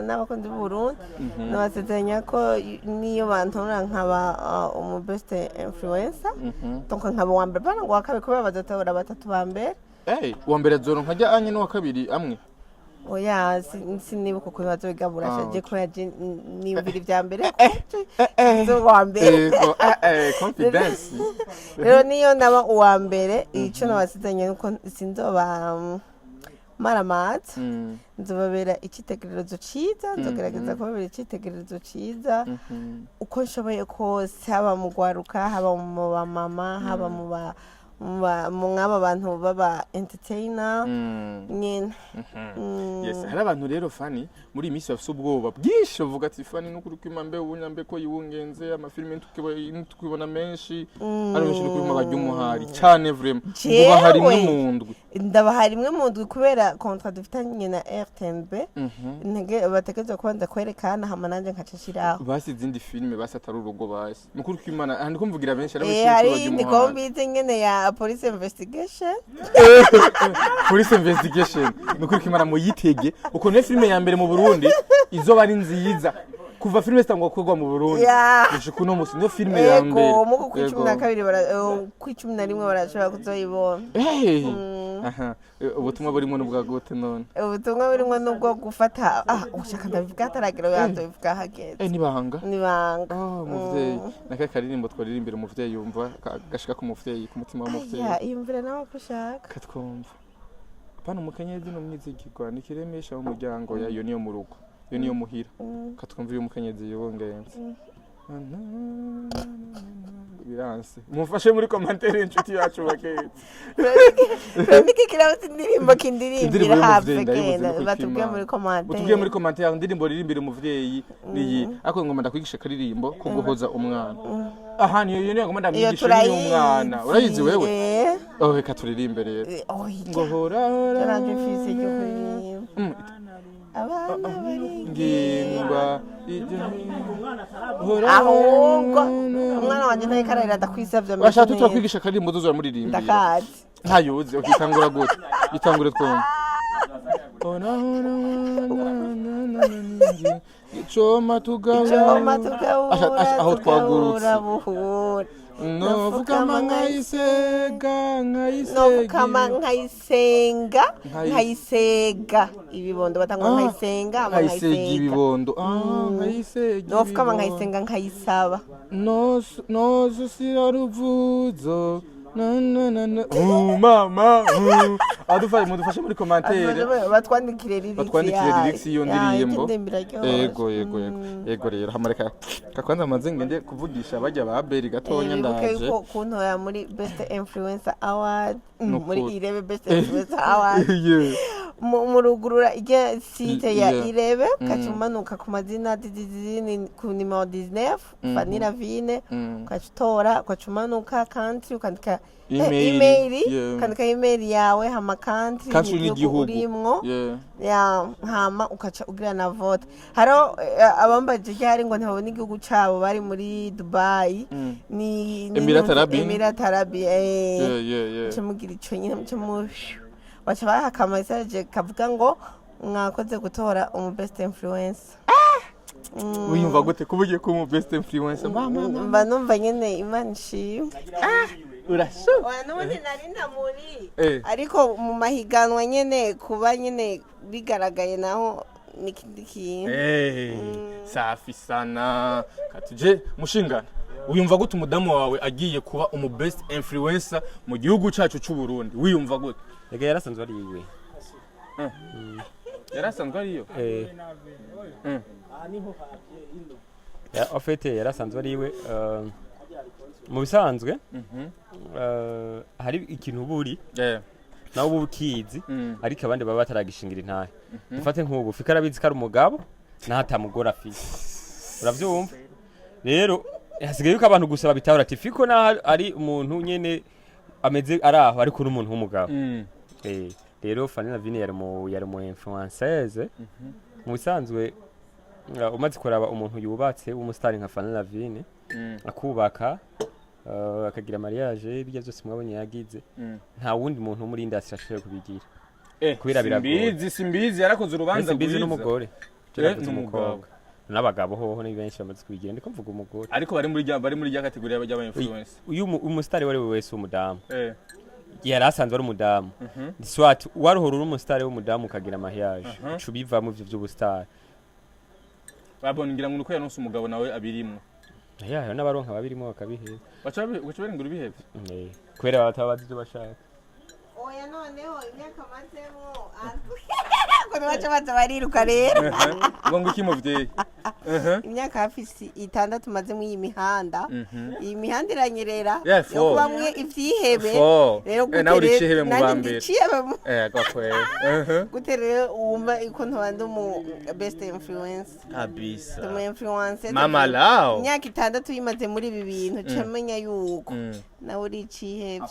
n'abakunzi b'u Burundi nabasezeranya ko niyo bantora nkaba umu best influencer donc nkaba wa mbere bana ngo wakabe kubera badotora batatu ba mbere wambere zoro nkajya anye no kabiri amwe oya sinibuka ko bazobigabura shaje ko yaje nibiri vya mbere zo wa mbere confidence rero niyo naba uwa mbere ico nabasizanye nuko sinzoba maramatse nzobabera icyitegererezo cyiza nzogerageza kubabera icyitegererezo cyiza uko nshoboye kose haba mu gwaruka haba mu bamama haba mu mwaba bantu baba entertainer nyine yes hari abantu rero Fanny muri imisi bafite ubwoba bwinshi bavuga ati Fanny n'ukuri kwimambe ubunyambe ko yiwungenze amafilime tukibona menshi ari benshi kuri magajya umuhari cyane vraiment uba hari n'umundwe ndabahari imwe mu ndwi kubera contrat dufitanye na RTNB ntege bategereje kubanza kwerekana hama nanje nkacashiraho basi izindi filime basi atari urugo basi n'ukuri kwimana andi kumvugira benshi ari benshi ndi kombize ngene ya police investigation police investigation n'ukuri kwimana mu yitege uko ne filime ya mbere mu Burundi izo bari nziza kuva filime zitangwa gukorwa mu Burundi gushika no musi no filime ya mbere yego mu ku 12 ku 11 barashobora kuzoyibona aha ubutumwa burimo n'ubwa gote none ubutumwa burimo n'ubwo gufata ushaka ndabivuga ataragira yazo bivuga hageze nibanga muvyeyi naka karirimbo twaririmbira umuvyeyi yumva gashika ku muvyeyi ku mutima w'umuvyeyi yumvira nawe kushaka katwumva apana umukenyezi no mwizigirwa nikiremesha umuryango ya yo niyo mu rugo yo niyo muhira katwumvira umukenyezi yibongenze biranse mufashe muri commentaire inshuti yacu baketse Ndike kirawuti ndirimbo kindirimbira hafi kenda batubwiye muri commentaire utubwiye muri commentaire indirimbo ririmbira umuvyeyi niyi ako ngoma ndakwigisha karirimbo ko guhoza umwana aha niyo ngoma ndamwigisha umwana urayizi wewe reka turirimbe rero ngo hora hora nanje mfise cyo kuririmba abana ngimba ahubwo umwana wanje ntaye kararira ndakwisavye bashaka tutakwigisha karirimbo duzura muri rimbi ndakazi ntayuze ukitangura gute itangure twumva icoma tugabura aho twagurutse novukama nkayisega ibibondo batangwa nkayisega ibibondo novukama nkayisenga nkayisaba nozusira ruvuzo mama mudufashe muri commentaire batwandikire lyrics iyo ndirimbo yego rero hamareka kakwanza amaze ngende kuvugisha bajya ba Abel gatonya ndaje kunto ya muri best influencer award muri irebe best influencer award mu rugurura ije site ya irebe kacumanuka ku mazina dizini ku nimero 19 Fanny Lavine kacutora kacumanuka country ukandika email yawe hama country n'igihugu urimwo hama ukaca ugira na vote haro abambaje cyari ngo ntabone igihugu cabo bari muri Dubai ni Emirat Arabi cumugira ico nyine mu bacha bahaka message kavuga ngo mwakoze gutora best influencer wiyumva gute kubugiye ku mu best influencer mba numva nyene Imana ishimwe urasho nubundi nari ntamuri ariko mu mahiganwa nyene kuba nyene bigaragaye naho nikindi kintu safi sana katuje mushingana wiyumva gute umudamu wawe agiye kuba umu best influencer mu gihugu cyacu cy'u Burundi wiyumva gute yega yarasanzwe ari iwe yarasanzwe ari yo ofete yarasanzwe ari iwe mu bisanzwe hari ikintu buri nawe ubu ukizi ariko abandi baba bataragishingira intahe dufate nk'ubu fika arabizi ko ari umugabo naho atamugora afite urabyumva rero hasigaye yuko abantu gusa babitahura ati fiko naho ari umuntu nyene ameze araho ariko n'umuntu w'umugabo rero Fanny Lavine yari mu influenceuse mu bisanzwe umaze kuraba umuntu yubatse w'umustar nka Fanny Lavine akubaka akagira mariage bijya byose mwabonye yagize nta wundi muntu muri industry ashoboye kubigira kubera biragoye simbizi yarakoze urubanza simbizi n'umugore yarakoze umukobwa n'abagabo hoho ni benshi bamaze kubigira ndiko mvuga umugore ariko bari muri rya category y'aba influencer uyu umustar wari wese umudamu yarasanzwe ari umudamu swat waruhora umustar w'umudamu ukagira mariage cubivamo ivyo by'ubustar babongira ngo nuko yanonse umugabo nawe abirimo yayo n'abaronka babirimo bakabiheza baca barengura ibihebe kwera batabazi byo bashaka oya noneho imyaka mazemo kuri baca baza bariruka rero ngo ngo iki muvyeyi imyaka hafi 6 mazemo iyi mihanda iyi mihanda iranyerera yo kubamwe ivyihebe rero nawe uricihebe mu bambere gakwe gutere wumva ikuntu bandi mu best influence kabisa mu influence mama lao imyaka 6 yimaze muri ibi bintu camenya yuko nawe uricihebe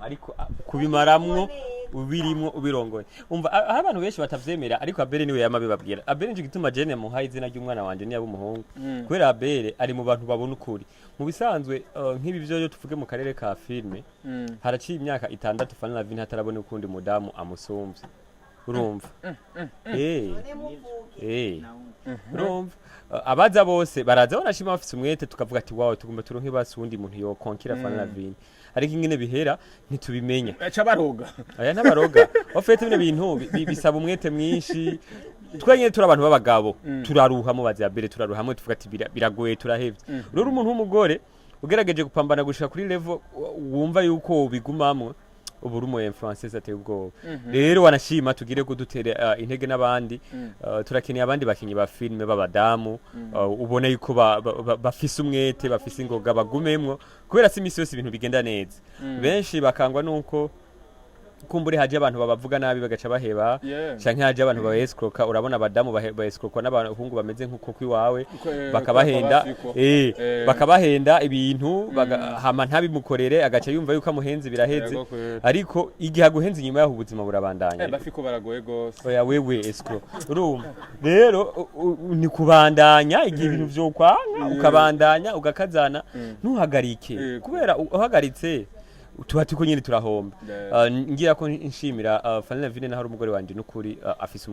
ariko kubimaramwo ubirimwo ubirongoye umva aho abantu benshi batavyemera ariko Abel niwe yamabibabwira Abel nje gituma jene muhaye izina ry'umwana wanje ni yabumuhungu kubera Abel ari mu bantu babona ukuri mu bisanzwe nk'ibi byo tuvuge mu karere ka filme haraciye imyaka 6 Fanny Lavine hatarabona ukundi mudamu amusumvye urumva urumva abaza bose baraza banashima bafise umwete tukavuga ati wawe tugomba turonke basundi muntu yo konkira Fanny Lavine ariko ingene bihera ntitubimenye aca baroga aya nabaroga ofete bino bintu bisaba umwete mwinshi twenye turi abantu babagabo turaruha mu bazi Abel turaruha hamwe tuvuga ati biragoye turahevye rero umuntu w'umugore ugerageje gupambana gushika kuri level wumva yuko ubigumamwe ubu rumo influences ateye ubwoba rero wanashima tugire kudutere intege n'abandi turakeneye abandi bakinyi ba filme babadamu ubone yuko bafise umwete bafise ingoga bagumemwo kubera si imisi yose ibintu bigenda neza benshi bakangwa nuko kumbure haje abantu babavuga nabi bagaca baheba canke haje abantu baescroka urabona abadamu baescroka n'abahungu bameze nkuko kwiwawe bakabahenda bakabahenda ibintu hama ntabimukorere agaca yumva yuko amuhenze biraheze ariko igihe aguhenze inyuma yaho ubuzima burabandanya bafiko baragoye gose oya wewe escro urumva rero ni kubandanya igihe ibintu vyokwanga ukabandanya ugakazana ntuhagarike kubera uhagaritse tuba tuko nyine turahomba ngira ko nshimira Fanny Lavine naho umugore wanje n'ukuri afise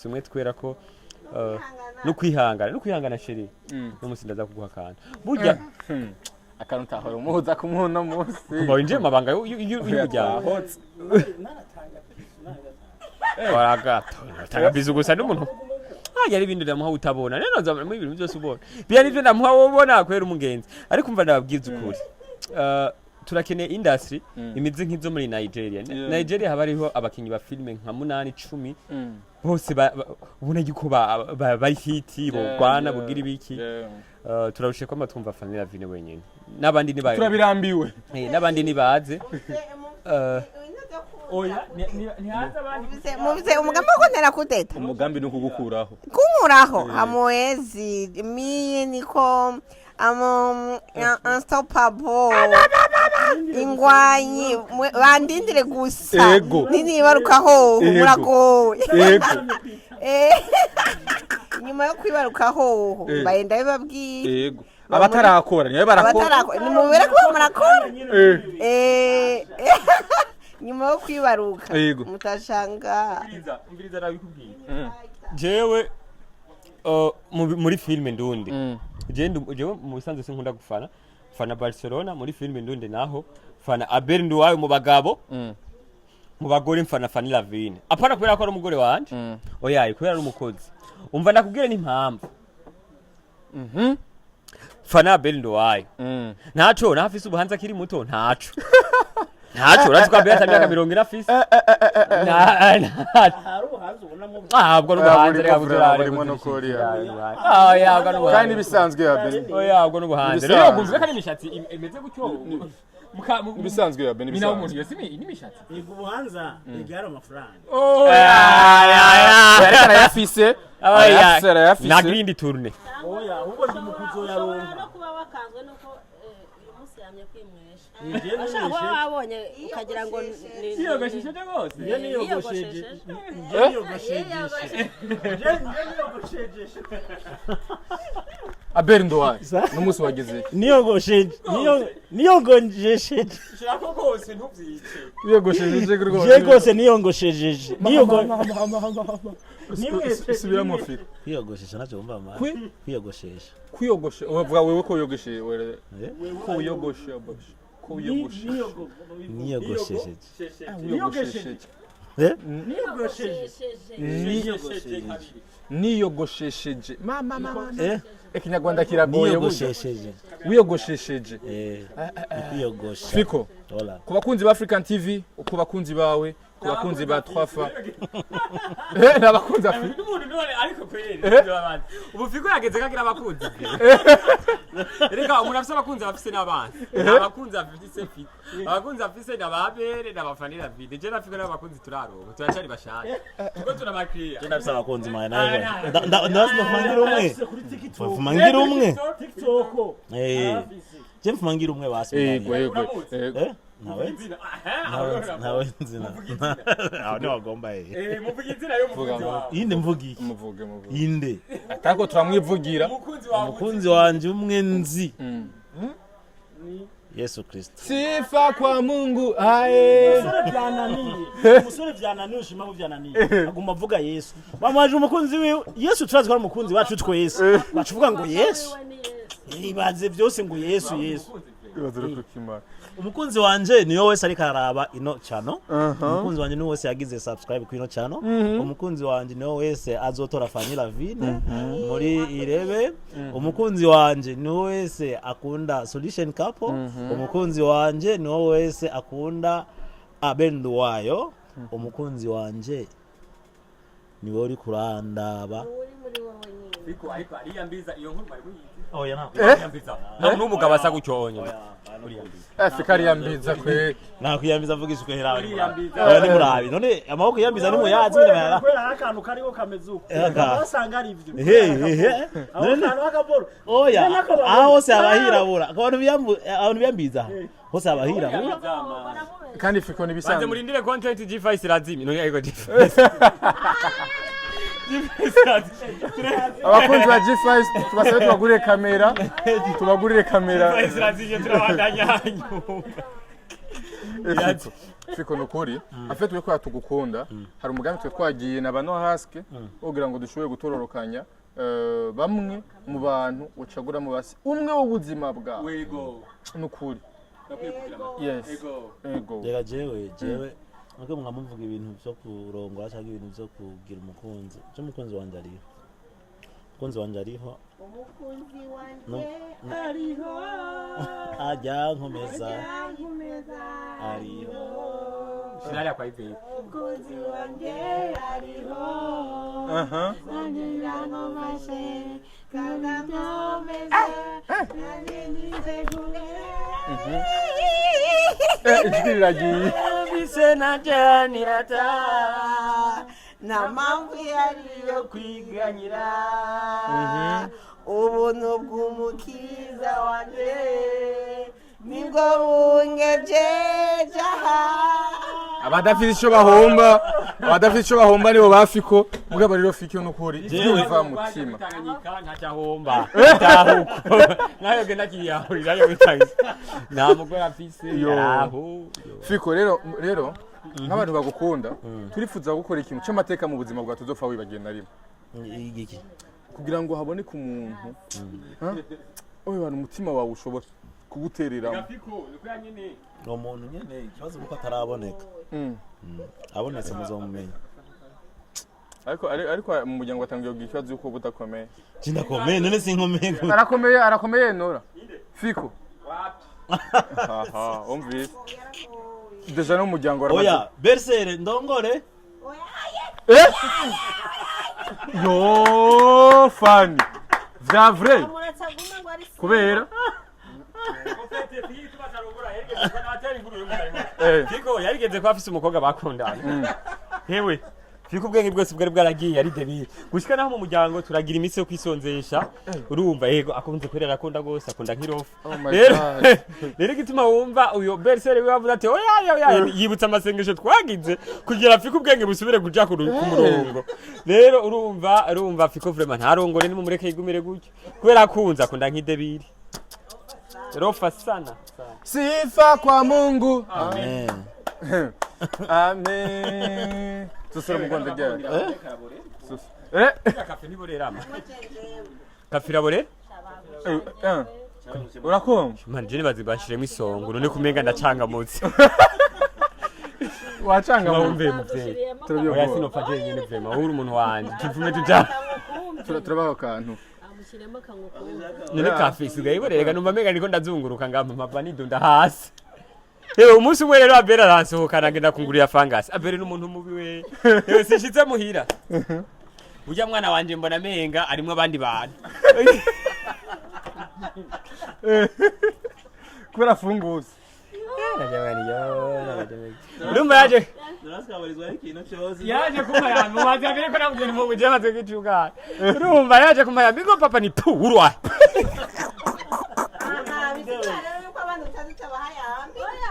umwete kwera ko no kwihangana sheri no musindaza kuguha kana burya akantu tahoro muza kumuno munsi kuba winje mabanga y'umuryango waragato tagabiza gusa n'umuntu yari ibintu ndamuha utabona neno nzamara mu ibintu byose ubona byari byo ndamuha ubona kwera umugenzi ariko umva ndababwiza ukuri turakene industry imize nk'izo muri Nigeria haba hariho abakinyi ba filme nka 8-10 bose ubona yuko bari hiti bogwana bugira ibiki turarushe ko twumva Fanny Lavine wenyene nabandi ni bayo turabirambiwe nabandi ni baze oya ni haza abandi mubize umugambi wo kontera kudeta umugambi ni ukugukuraho hamwezi mie niko unstoppable ingwanyi bandindire gusa nini barukaho muragoye nyuma yo kwibarukaho bayenda bibabwiye abatarakora niyo barakora ni mubere ko murakora nyuma yo kwibaruka mutashanga umviriza nabikubwiye jewe muri filme ndundi jewe mu bisanzwe sinkunda fana Barcelona muri filme ndundi naho fana Abel nduwayo mu bagabo mu bagore mfana Fanny Lavine apana kubera ko ari umugore wanje oya kubera ari umukozi umva nakubwire n'impamvu fana Abel nduwayo ntaco nafise ubuhanza akiri muto ntaco uraziko Abel atamyaka 40 afise ntabwo n'ubuhanza reka buturare kandi bisanzwe Abel oya ubwo n'ubuhanza rero gumvye kandi imishatsi imeze gutyo bisanzwe Abel bisanzwe umuntu yose n'imishatsi yego ubuhanza igara amafaranga yareka yafise na green tourne oya ahubwo ndi mukuzo yaronka no kuba wakanzwe nuko umunsi yamye kwimwesha ashaka wabonye ukagira ngo niyogoshesheje bose niyogoshesheje Abel nduwayo n'umunsi wageze niyogoshesheje shaka rwose ntubyice yogoshejeje rwose niyongoshejeje subiramo fi kwiyogoshesha nacyo umva ma kwiyogoshesha uvuga wewe ko yogosheye ko yogoshe niyogoshesheje niyogoshesheje mama Ikinyarwanda kiragoye niyogoshesheje wiyogoshesheje kwiyogosha Fiko ku bakunzi ba African TV ku bakunzi bawe ku bakunzi ba Twafa n'abakunzi afite n'umuntu none ariko kweri ubu Fiko yageze kagira abakunzi reka umuntu afite abakunzi bafise n'abandi abakunzi bafise Fiko abakunzi bafise n'ababere n'abafani na video je na Fiko n'abakunzi turarongo turacari bashaka tuko tunabakiriya je ndafise abakunzi maye nawe ndafumangira umwe TikTok je mfumangira umwe basi yego nawe nzina aho ni wagomba muvuga izina yo muvuga inde mvugi inde atako turamwivugira umukunzi wanje umwe nzi Yesu Kristo sifa kwa Mungu aye umusore vyananiye ushima vyananiye aguma avuga Yesu bamaje umukunzi wiwe Yesu turazi ko ari umukunzi wacu twe Yesu bacuvuga ngo Yesu ibaze byose ngo Yesu umukunzi wanje niyo wese ariko araba ino channel umukunzi wanje niyo wese yagize subscribe ku ino channel umukunzi wanje niyo wese azotora Fanny Lavine muri irebe umukunzi wanje niyo wese akunda Solution Couple umukunzi wanje niyo wese akunda Abel wayo umukunzi wanje niwe uri kurandaba Fiko ariko ariyambiza iyo nkuru bari oya nta n'umugabo asa gucyonye Fiko yambiza kwe nakwiyambiza avugisha ko hera ni murabi none amaboko yambiza ni muyazi kwera akantu kariho kameze uko basanga ari ivyo none akaboro oya aho se abahirabura abantu biyambiza hose abahirabura kandi Fiko nibisanzwe banze murindire content G5 irazimi none ariko G5 abakunzi ba G5 tubasabe tubagurire kamera irazije turabandanya Fiko nukuri afite twe kwa tugukunda hari umugambi twe twagiye na Norasque kugira ngo dushoboye gutororokanya bamwe mu bantu ucagura mu basi umwe w'ubuzima bwawe wego nukuri yes ego rega jewe nuko mwamuvuga ibintu byo kurongora cyangwa ibintu byo kugira umukunzi cyo umukunzi wanje ariho umukunzi wanje ariho ajya nkomeza ariho sinari kwa ibe umukunzi wanje ariho ngira mashe kagameza nanize kure ikiragiye bise najanirata na mpamvu yariyo kwiganyira ubuntu bw'umukiza wanje nibwo bungejeje abadafite icyo bahomba nibo bafiko mugabo rero Fiko nukuri byumva mutima ntacha homba tahuko nayo genda kiyahurira yo bitanga nta mugore afise yaho Fiko rero nk'abantu bagukunda turifuza gukora ikintu cy'amateka mu buzima bwa tuzopfa wibagenda rimwe igiki kugira ngo haboneke umuntu oyo bantu umutima wawe ushobora kugutereramo no muntu nyene ikibazo nuko ataraboneka abonetse muzomumenya ariko mu muryango watangiye kugira ikibazo yuko budakomeye kindakomeye none sinkomeye arakomeye Nora Fiko aha umvise deja no muryango oya Bersere ndongore yo Fanny vya vrai kubera Fiko yarigeze ko afise umukobwa bakundana hewe Fiko ubwenge bwose bwari bwaragiye ari debile gushika naho mu muryango turagira iminsi yo kwisonzesha urumva yego akunze kurera akunda gose akunda nk'irofu rero gituma wumva uyo Bersere we wavuze ati oya yibutsa amasengesho twagize kugira Fiko ubwenge busubire kuja ku murongo rero urumva Fiko vraiment ntarongore ni mu mureke yigumire gutyo kubera akunze akunda nk'idebile rofa sana sifa kwa Mungu amen amen tusura mu Rwanda rya kafe ni borerama kafe irabore urakumva man je nibazi bashiremo isongo none kumenga ndacanga mutsi wacanga mumve muvye oya sinopfa je nyene vraiment uri umuntu wanje tuvume tuja turabaho kantu shiremo kangukumva none kafisi gayiborega numva mega niko ndazunguruka ngamba mpava nidunda hasi umunsi umwe rero Abel aransohokana ngenda kungurira fangasi Abel n'umuntu mubi we sishitse muhira ujya mwana wanje mbona menga arimwe abandi bantu kubera funguza urumva yaje Norasque ikintu cyose yaje kumayamba wazi Abel ko namugeni mu buje maze kwicuga urumva yaje kumayamba ngo papa ni pu urwa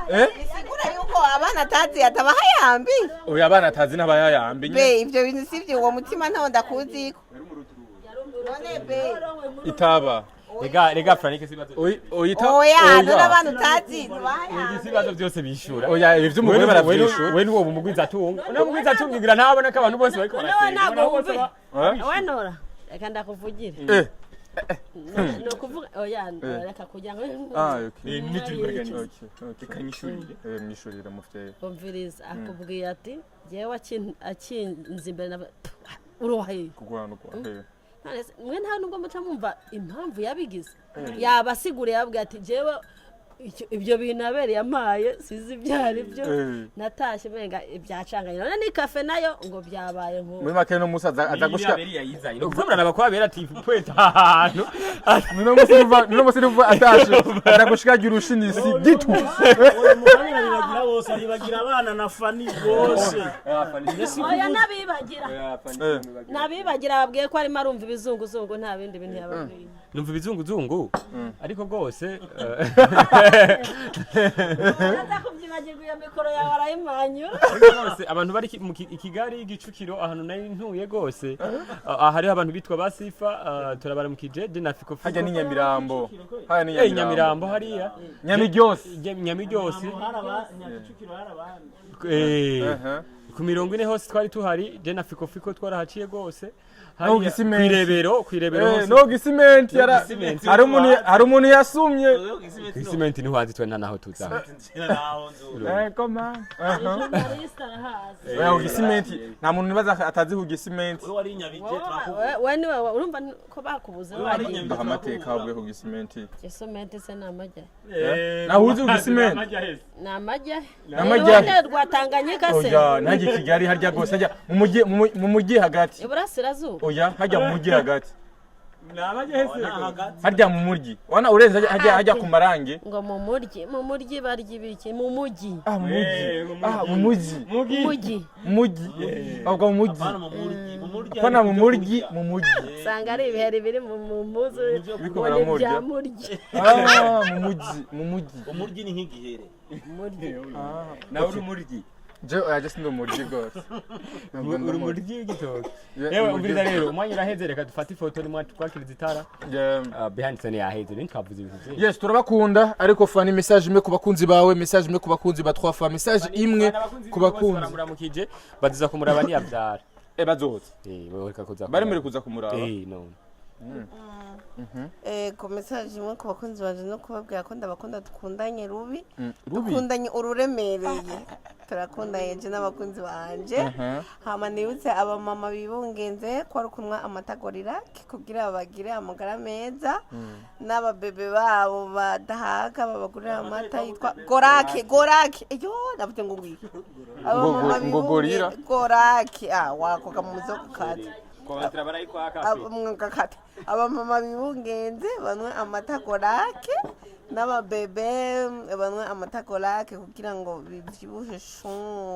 bisigura yuko abana atazi atabahayambi oya abana atazi n'abayayambi be ivyo bintu sivyo uwo mutima ntawo ndakuziko none be itaba rega Frank sibazo oya none abantu utazi sibazo byose bishura oya ivyo umugore baravyishura we nuwo mugwiza atunga unamugwiza atungira ntabona ko abantu bose bariko barasema we Nora reka ndakuvugira no kuvuga oya reka kugira ngo okay okay kanyishurira mufite umviriza akubwiye ati jewe akinze imbere urohaye kugwana mwe nta nubwo muca mumva impamvu yabigize yabasiguriye yabwiye ati jewe ibyo bintu abereye amaye sizi byari byo natashye menga ibyacanganye none ni cafe nayo ngo byabaye nko muri make no musaza aza gushika ukuvumura nabakobera ati kweta ahantu no musiruva atashe aza gushika gira ushinisi gitu Mukamira bibagira bose bibagira abana na Fanny bose oya nabibagira babwiye ko arimo arumva ibizunguzungu nta bindi bintu yababwiye numva ibizunguzungu ariko gose Naza kubyibagirwa iyo mikoro yawe arayimanyura gose abantu bari Kigali igicukiro ahantu nari ntuye gose hari abantu bitwa basifa turabara mu kijeje na fiko hajya ni Nyamirambo haya ni Nyamirambo hariya Nyamiryose ku mirongo ine hose twari tuhari je na fiko twarahaciye gose kwirebero hose no gisimenti yara hari umuntu yasumye gisimenti ni hwanzi twe naho tuza koma Narista gisimenti nta muntu nibaza atazi ku gisimenti wari nyabije we niwe urumva ko bakubuze wagiye amateka abwe ku gisimenti gisimenti se namajya nahuze ku gisimenti namajya rwatanganyika se oya nanjye Kigali harya gose hajya mu mujyi hagati iburasirazuba oya hajya mu mujyi hagati nabajye harya mu muryi wana urenze hajya ku marange ngo mu muryi barya ibiki mu mujyi mu mujyi ahubwo mu mujyi apana mu muryi sanga ari ibiheri biri mu mpuzu bya muryi mu mujyi umuryi ni nk'igihere nawe uri muryi I just know muryi gose uri muryi w'igitoki yewe umviriza rero umwanya uraheze reka dufate ifoto nimwe twakiriza itara behind scene yaheze ni twavuze ibintu byinshi yes turabakunda ariko Fanny message imwe ku bakunzi bawe message imwe ku bakunzi ba 3 fois message imwe ku bakunzi baramukije baziza kumuraba ni yabyara bazoza bareka kuza bari muri kuza kumuraba no ku message imwe ku bakunzi banje no kubabwira ko ndabakunda dukundanye dukundanye ururemereye turakundanye je n'abakunzi banje hama nibutse abamama bibungenze ko ari kumwa amatagorira kugira bagire amagara meza n'ababebe babo badahaga babagurira amata yitwa gorake iyo ndavuze ngo ngwiki abamama bibungenze gorake wakoga mu zoko kati abamama bibungenze banywe amatakorake n'ababebe banywe amatakorake kugira ngo bibyibuhe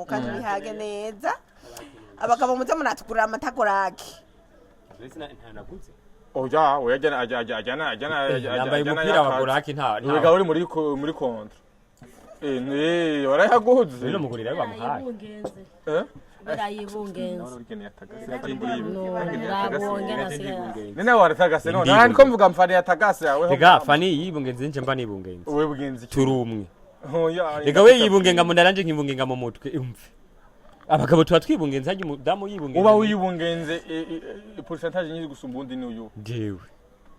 kandi bihage neza abagabo muze muratugurira amatakorake oya ajyana yambaye umupira wa gorake nta wega uri muri kontra warayaguze rero mugurira bamuhaye nene waratagase none nani ko mvuga mfani yatagase yawe rega Fanny yibungenze nje mba nibungenze wewe bugenze turumwe rega we yibungenga mu ndaranje nkibungenga mu mutwe umve abagabo tuba twibungenze haje umudamu yibungenze uba wibungenze pourcentage nyiri gusumba undi n'uyu jewe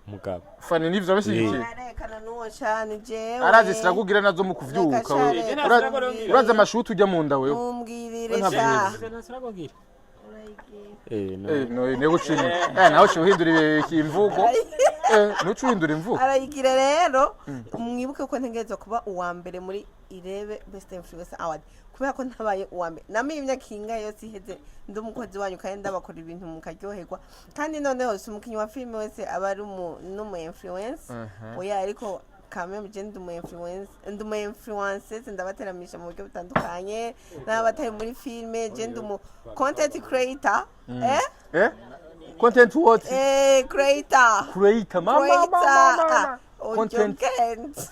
mugabo Fanny nivyo bashyigikiye arekana nuwo cyane jewe arazi siragugira nazo mu kuvyuka wewe uraza amashuti ujya mu nda wewe mumbwirire sha no nego chini naho shuhindura imvugo nucuhindura imvugo arayigira rero mwibuke ko ntegerezwa kuba uwa mbere muri irebe best influencer award kubera ko ntabaye uwa mbere namenye imyaka ingahe yose iheze ndi umukozi wanyu kandi ndabakora ibintu mukaryoherwa kandi noneho si umukinnyi wa filime wese aba ari n'umu influencer oya ariko kamwe mje ndi umu influencer ndabateramisha mu buryo butandukanye n'abatari muri filime je ndi umu content creator content what creator mama content creator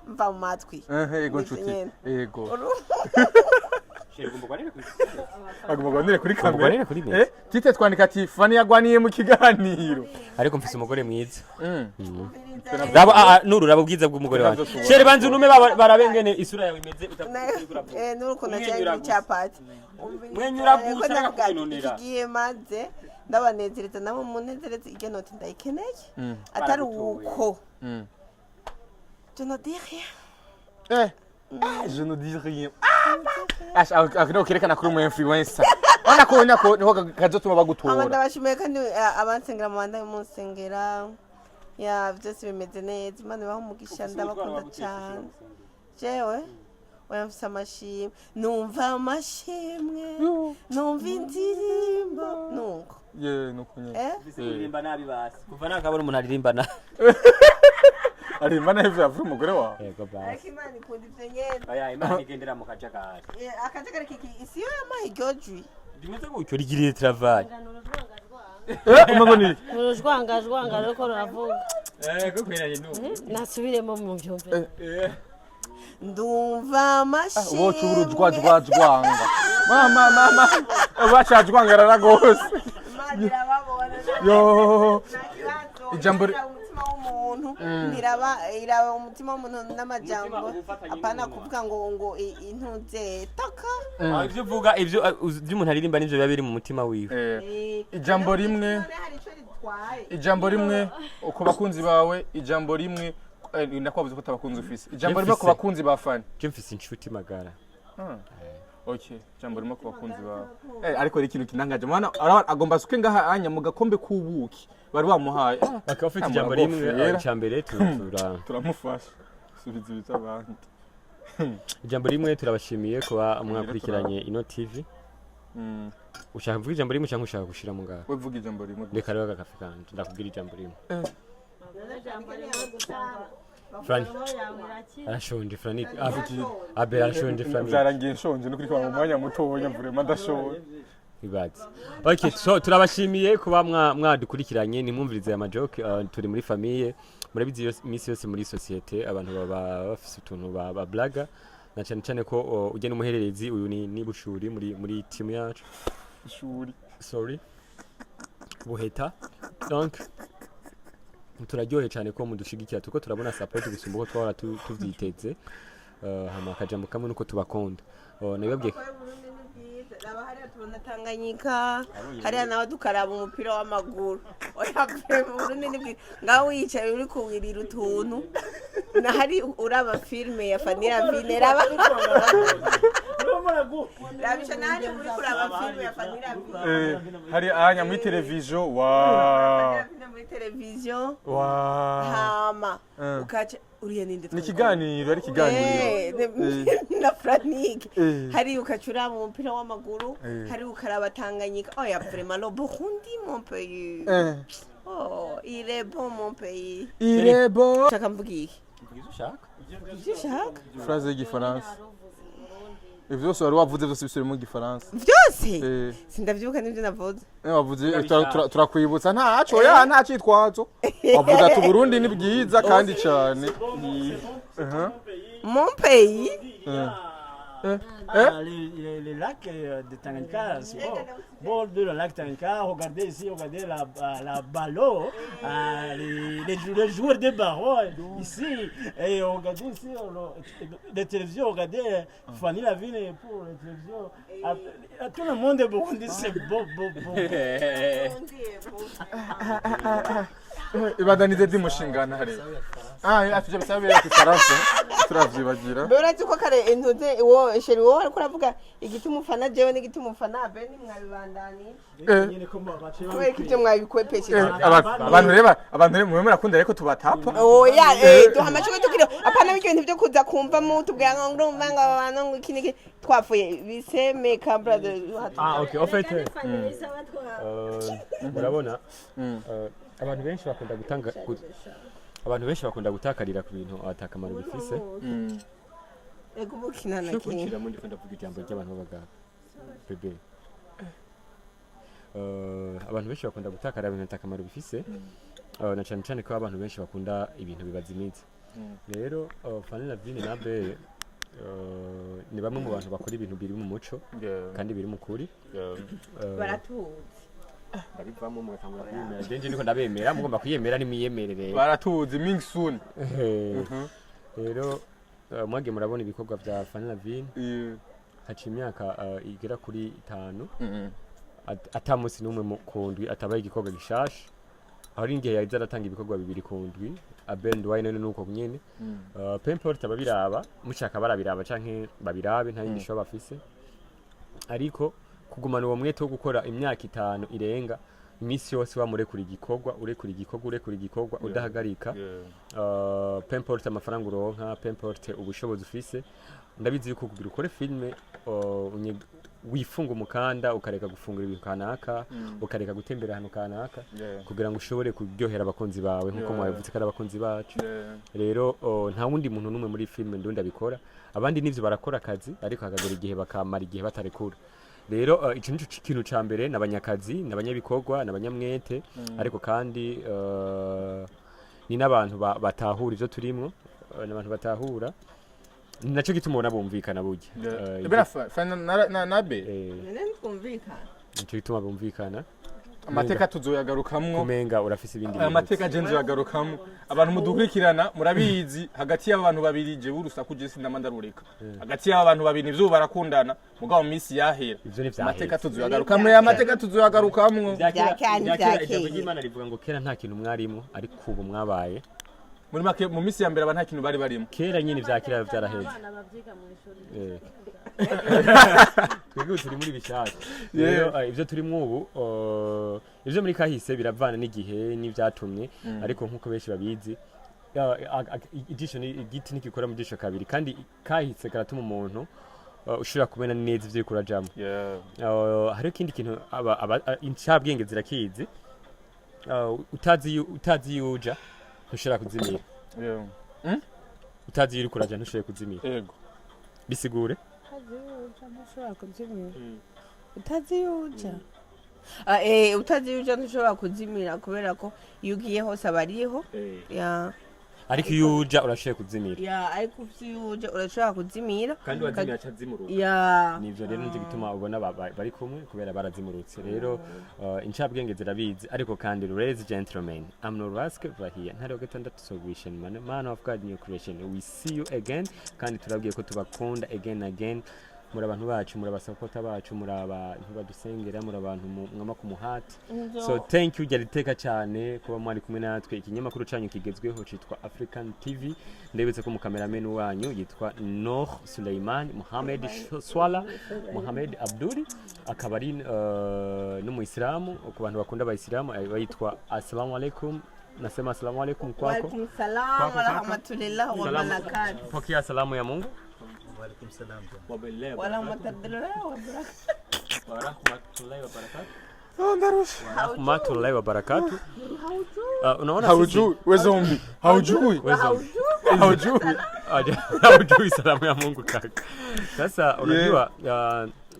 mva mu matwi yego nshuti yego agomba nire kuri kamera tite twandika ati Fanny yagwaniye mu kiganiro ariko mfise umugore mwiza nururabo bwiza bw'umugore wanje shere banze unume barabengene isura yawe imeze nuruko nacyari cyapati mwenyura gusa kwinonera igiye maze ndabanezereza nabo munezereze iryo noti ndayikeneye atari uko je ne dis rien je ne dis rien akino kerekana kuri umu influencer ona ko niho kazotuma bagutora ndabashimiye kandi abansengera mu banda munsengera ya byose bimeze neza Imana ibaho umugisha ndabakunda cyane jewe wamfise amashimwe numva amashimwe numva indirimbo nuko nuko nyine aririmba nabi basi kuva nakabona umuntu aririmbana aririmba nabi yavuye umugore wawe yego basi Imana ikunda ivyo nyene oya Imana igendera mu kajagari akajagari kiki isi yo yamaye gojwi dimeze gutyo rigiriye travail umagoni urujwangajwanga ariko ruravuga kukwiranye n'ubu nasubiremo mu byumve ndumva amashimwe wocu urujwajwajwanga mama bacajwanga raragose yo ijambo umutima w'umuntu iraba umutima w'umuntu n'amajambo apana kuvuga ngo intuze taka ivyo uvuga ivyo umuntu aririmba nivyo biba biri mu mutima wiwe ijambo rimwe ku bakunzi bawe ijambo rimwe ndakwabuze ko tabakunzi ufise ijambo rimwe ku bakunzi ba Fanny je mfise inshuti magara okay ijambo rimwe ku bakunzi bawe ariko ikintu kinangaje mwana agomba suke ngaha anya mu gakombe k'ubuki bari bamuhaye bakafite ijambo rimwe cyambere turamufasha subiza bitabandi ijambo rimwe turabashimiye kuba mwakurikiranye ino TV ushaka kuvuga ijambo rimwe cyangwa ushaka gushira mu ngaho we vuga ijambo rimwe reka rero gakafe kanje ndakubwira ijambo rimwe Fanny arashonje Fanny Abel arashonje Fanny byarangiye nshonje no kuri kwa mu mwanya muto wonya mvure madashonje ibazi okay so turabashimiye kuba mwadukurikiranye nimumvirize ama joke turi muri famille murabizi imisi yose muri societe abantu baba bafise utuntu ba blaga na cyane ko ugena umuhererezi uyu ni Bushuri muri team yacu Bushuri sorry Buheta donc turaryohe cyane ko mudushigikira tuko turabona support gusumba ko twara tuvyiteze hama kajambo kamwe nuko tubakunda nabibabwiye hariya tubona Tanganyika hariya nawe dukaraba umupira w'amaguru oya kure mu Burundi nibwi ngaho wicaye uri kuwirira utuntu na hari uraba filme ya Fanny Lavine rabisha nani uri kuraba filme ya Fanny Lavine hari anya muri televiziyo muri televiziyo hama ukaca uriye ninde ni kiganiro ari kiganiro na Franike hari ukacura mu mupira w'amaguru hari ukaraba Tanganyika oya vraiment le Burundi mon pays oh il est bon mon pays il est bon chaka mvugi ushaka phrase y'igifaransa ivyo byose wari wavuze byose bisubire mu gifaransa byose sindavyibuka nivyo navuze wavuze turakwibutsa ntaco nta citwazo wavuze ati Burundi ni bwiza kandi cyane mon pays les lacs de Tanganyika, c'est bon. Bord de le lac Tanganyika, regardez ici, regardez la ballon, les joueurs de ballon ici, et regardez ici, les télévisions, regardez Fanny Lavine pour les télévisions. Tout le monde est Burundi, c'est bon. ibadanize dimushingana hari atuje bisabira ku Faransa turavyibagira bora tuko kare intuze wo sheri wo ariko ravuga igituma ufana jewe n'igituma ufana Abel mwabibandani nyine ko baciye kubera ko ibyo mwabikwepeshe abantu rero mwemera kunda ariko tubatapa oya duhamashwe tukire apana ibintu byo kuza kumva mu tubwira ngo ndumva ngo abantu ngo iki twafuye biseme brother okay ofete murabona abantu benshi bakunda gutakarira ku bintu atakamaro bifise ego bukina na kintu kira mundi kwenda kuvuga ijambo ry'abantu babaga bebe abantu benshi bakunda gutakarira ibintu atakamaro bifise na cyane ko abantu benshi bakunda ibintu bibazimitse rero Fanny Lavine na Abel ni bamwe mu bantu bakora ibintu biri mu muco kandi biri mu kuri baratuzi barivamo mu gatangura kwiyemera denje niko ndabemera mugomba kwiyemera ni miyemerere baratuzi ming soon rero mwage murabona ibikorwa bya Fanny Lavine haci imyaka igera kuri 5 atamusi numwe mu kundwi atabaye igikorwa gishasha aho ringiye yaza aratanga ibikorwa bibiri kundwi Abel ndwaye nuko nyene pemport ababiraba mushaka barabiraba canke babirabe nta yindi shoba bafise ariko kugumana uwo mwete wo gukora imyaka 5 irenga imisi yose urekura igikorwa udahagarika pemport amafaranga uronka pemport ubushobozi ufise ndabizi yuko kugira ukore filme wifunga umukanda ukareka gufungura ibintu kanaka ukareka gutembera hano kanaka kugira ngo ushobore kuryohera abakunzi bawe nkuko mwabivutse kandi abakunzi bacu rero nta wundi muntu numwe muri filme ndunda bikora abandi nivyo barakora akazi ariko hakagera igihe bakamara igihe batarekura rero ico nico kintu ca mbere nabanyakazi nabanyabikorwa nabanyamwete ariko kandi ni nabantu batahura ivyo turimwo nabantu batahura naco gituma ubona bumvikana burya na Abel twumvikana nico gituma bumvikana amateka tuzoyagarukamwo kumenga urafise ibindi amateka jenzo yagarukamo abantu mudukurikirana murabizi hagati y'abantu babiri je burusaku je sindamandarureka hagati y'abantu babiri ivyo barakundana mugabo misi yahera amateka tuzoyagarukamwo amateka tuzoyagarukamwo ijambo ry'Imana rivuga ngo kera nta kintu mwarimo ariko ubu mwabaye muri make mu misi ya mbere aba nta kintu bari barimo kera nyine vyakira vyaraheze twebwe turi muri bishaka rero ivyo turimo ubu ivyo muri kahise biravana n'igihe n'ivyatumye ariko nkuko benshi babizi edition igiti nikikora mu disho kabiri kandi kahise karatuma umuntu ushobora kumena neza ivyo kurajamo hari ikindi kintu incabwenge zirakizi utazi yuja ntushobora kuzimira utazi yuri kuraja ntushobora kuzimira yego bisigure utazi yuja ntushobora kuzimira kubera ko iyo ugiye hose abariho ariko iyo uja urashobora kuzimira ariko iyo uja urashobora kuzimira kandi wazimira acazimuruka nivyo rero nivyo bituma ubona bari kumwe kubera barazimurutse rero incabwenge zirabizi ariko kandi ladies and gentlemen I'm Norasque here ntari gatandatu solution man of God new creation we see you again kandi turabwiye ko tubakunda again muri abantu bacu muri abasapota bacu muri abantu badusengera muri abantu mwama ku muhati so thank you jariteka cyane kuba mwari kumwe natwe ikinyamakuru cyanyu kigezweho citwa African TV ndebetse ko mu cameraman wanyu yitwa Noh Suleiman Mohamed Swala Mohamed Abdul akaba ari n'umuislamu ku bantu bakunda abayisilamu bayitwa assalamu alaikum nasema assalamu alaikum kwako wa alaikum salam wa rahmatullahi wa barakatuh pokea salamu ya Mungu وعليكم السلام ورحمة الله وبركاته unaona haujui wezombi haujui salamu ya Mungu kaka sasa unajua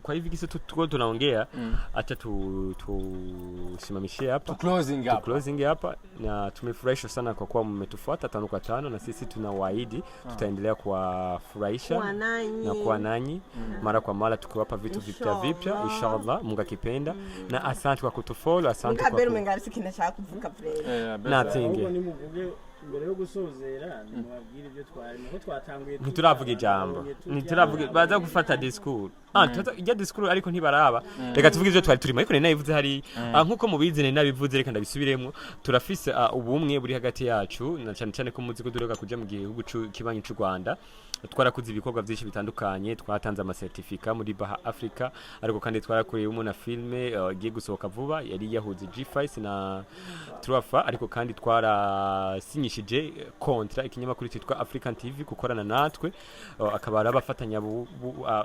kwa hivi kisa tuko tunaongea acha tusimamishie hapa closing hapa na tumefurahisha sana kwa kuwa mmetufuata 5 kwa 5 na sisi tunawaahidi tutaendelea kuwafurahisha na kuwa nanyi mara kwa mara tukiwapa vitu vipya inshallah Mungu akipenda na asante kwa kutufollow asante kwa mbere yo gusozera nimubabwire ibyo twari nko twatanguye ntituravuga ijambo ntituravuga baza gufata discours ijya discours ariko ntibaraba reka tuvuge ivyo twari turimo ariko nari nabivuze hari nkuko mubizi nari nabivuze reka ndabisubiremo turafise ubumwe buri hagati yacu na cyane cyane ko muzi ko duroga kuja mu gihugu kibanyi cy'u Rwanda twarakuze ibikorwa byinshi bitandukanye twatanze amasertifika muri Baha Africa ariko kandi twarakoreyemo na filme igiye gusohoka vuba yari yahuze G5 na Truafa ariko kandi twarasinyishije kontra ikinyamakuru cyitwa African TV gukorana natwe akaba arabafatanya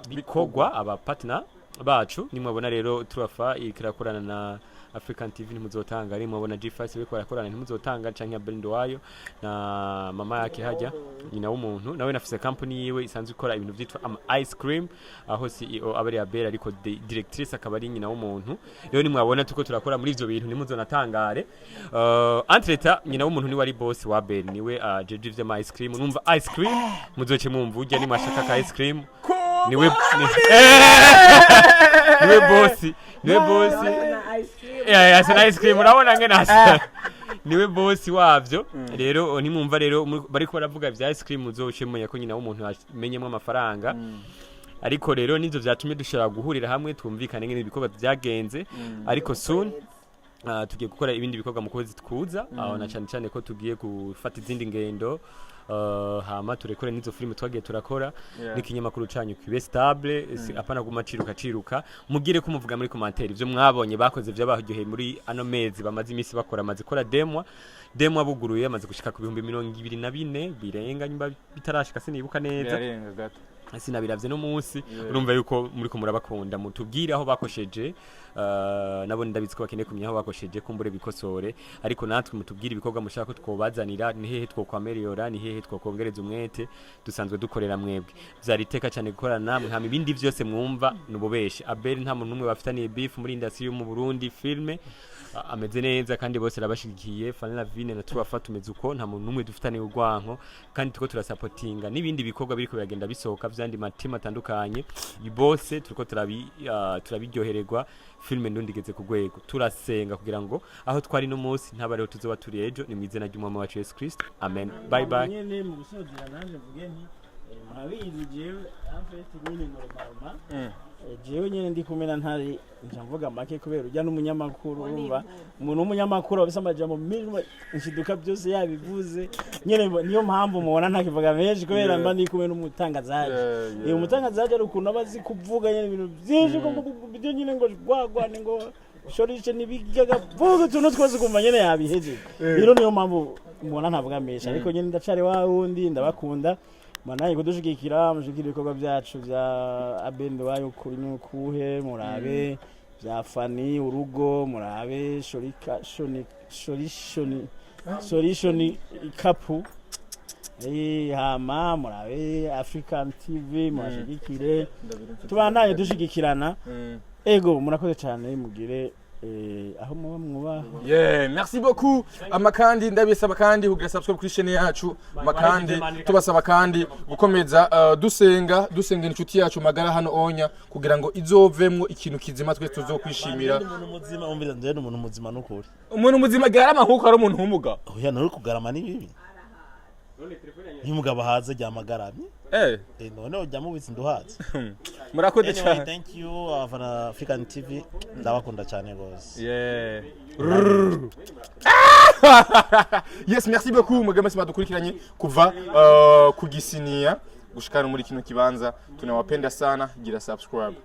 bikorwa aba partner bacu nimwabona rero Truafa ikirakorana na African TV nimuzotanga ari mubona G5 biko barakorana nimuzotanga canke Abel wayo na mama yake hajya nyina w'umuntu nawe nafise company yiwe isanzwe ikora ibintu byitwa ice cream aho CEO abari Abel ariko directrice akaba ari nyina w'umuntu rero nimwabona tuko turakora muri ivyo bintu nimuzonatangare entreta nyina w'umuntu ni wari boss wa Abel niwe jeje ivyo ice cream numva ice cream muzoce mumva ujya ni mashaka ka ice cream niwe boss ya ice cream urabona ngene hasa niwe boss wavyo rero nimumva rero bariko baravuga vya ice cream uzoce munya ko nyina w'umuntu amenyemo amafaranga ariko rero nizo vyatumye dushobora guhurira hamwe twumvikane ngene ibikorwa byagenze ariko soon tugiye gukora ibindi bikorwa mu kwezi tkuza aho na cyane cyane ko tugiye gufata izindi ngendo hama turekore nizo filime twagiye turakora n'ikinyamakuru canyu kibe stable apana gumaciruka mugire ko muvuga muri commentaire ivyo mwabonye bakoze vyo bahyoheye muri ano mezi bamaze imisi bakora amaze kora demo buguruye amaze gushika ku 2024 birenga nyumba bitarashika sinibuka neza sinabiravye no munsi urumva yuko muri ko murabakunda mutubwire aho bakosheje nabo ndabitse ko bakeneye kumenya aho bakosheje kumbure bikosore ariko natwe mutubwire ibikorwa mushaka ko twobazanira ni hehe twokwameliyora ni hehe twokongereza umwete dusanzwe dukorera mwebwe vyariteka cyane gukorana namwe hama ibindi byose mwumva nubobeshe Abel nta muntu numwe bafitaniye beef muri industry yo mu Burundi filme ameze neza kandi bose rabashigikiye Fanny Lavine na Truafa tumeze uko nta muntu numwe dufitaniye urwanko kandi tuko turasupportinga nibindi bikorwa biriko biragenda bisohoka vyandi matima atandukanye bose turiko turabiryohererwa filme ndundigeze ku rwego turasenga kugira ngo aho twari no munsi ntabareho tuzoba turi ejo ni mwizena ry'umwami wacu Yesu Kristo amen bye bye nyene mu gusozera nanje mvuge nti murabizi jewe afete nyene normal jewe nyene ndi kumena ntari njavuga make kubera ujya n'umunyamakuru urumva umuntu w'umunyamakuru abisa amajambo minwe inshiduka byose yabivuze nyene niyo mpamvu mubona ntakivuga menshi kubera mba ndi kumena umutangazaje iyo umutangazaje ari ukuntu abazi kuvuga nyene ibintu byinshi ko byo nyene ngo gwagwane ngo shorishe nibigaga vuga tuno twose kumva nyene yabiheje rero niyo mpamvu mubona ntavuga menshi ariko nyene ndacari wa wundi ndabakunda manaye kudushigikira mushigikira ibikorwa byacu bya Abel wayo kuri nukuhe murabe bya Fanny urugo murabe solution kapu hama murabe African TV mushigikire tubanaye dushigikirana ego murakoze cyane mugire aho muba mwubaha merci beaucoup amakandi ndabisaba kandi kugira subscribe kuri chaîne yacu amakandi tubasaba kandi gukomeza dusenga inshuti yacu magara hano onya kugira ngo izovemwo ikintu kizima twe tuzokwishimira umuntu muzima umvira ndende umuntu muzima nukuri umuntu muzima garama nkuko ari umuntu humuga oya nuri kugarama ni bibi Nimugabo haze ryamagarami none ujya mu bitsi nduhaze murakoze cyane thank you Afana African TV ndabakunda cyane gose yes merci beaucoup mugamasi badukurikiranye kuva kugisiniya gushikana muri kino kibanza tunawapenda sana gira subscribe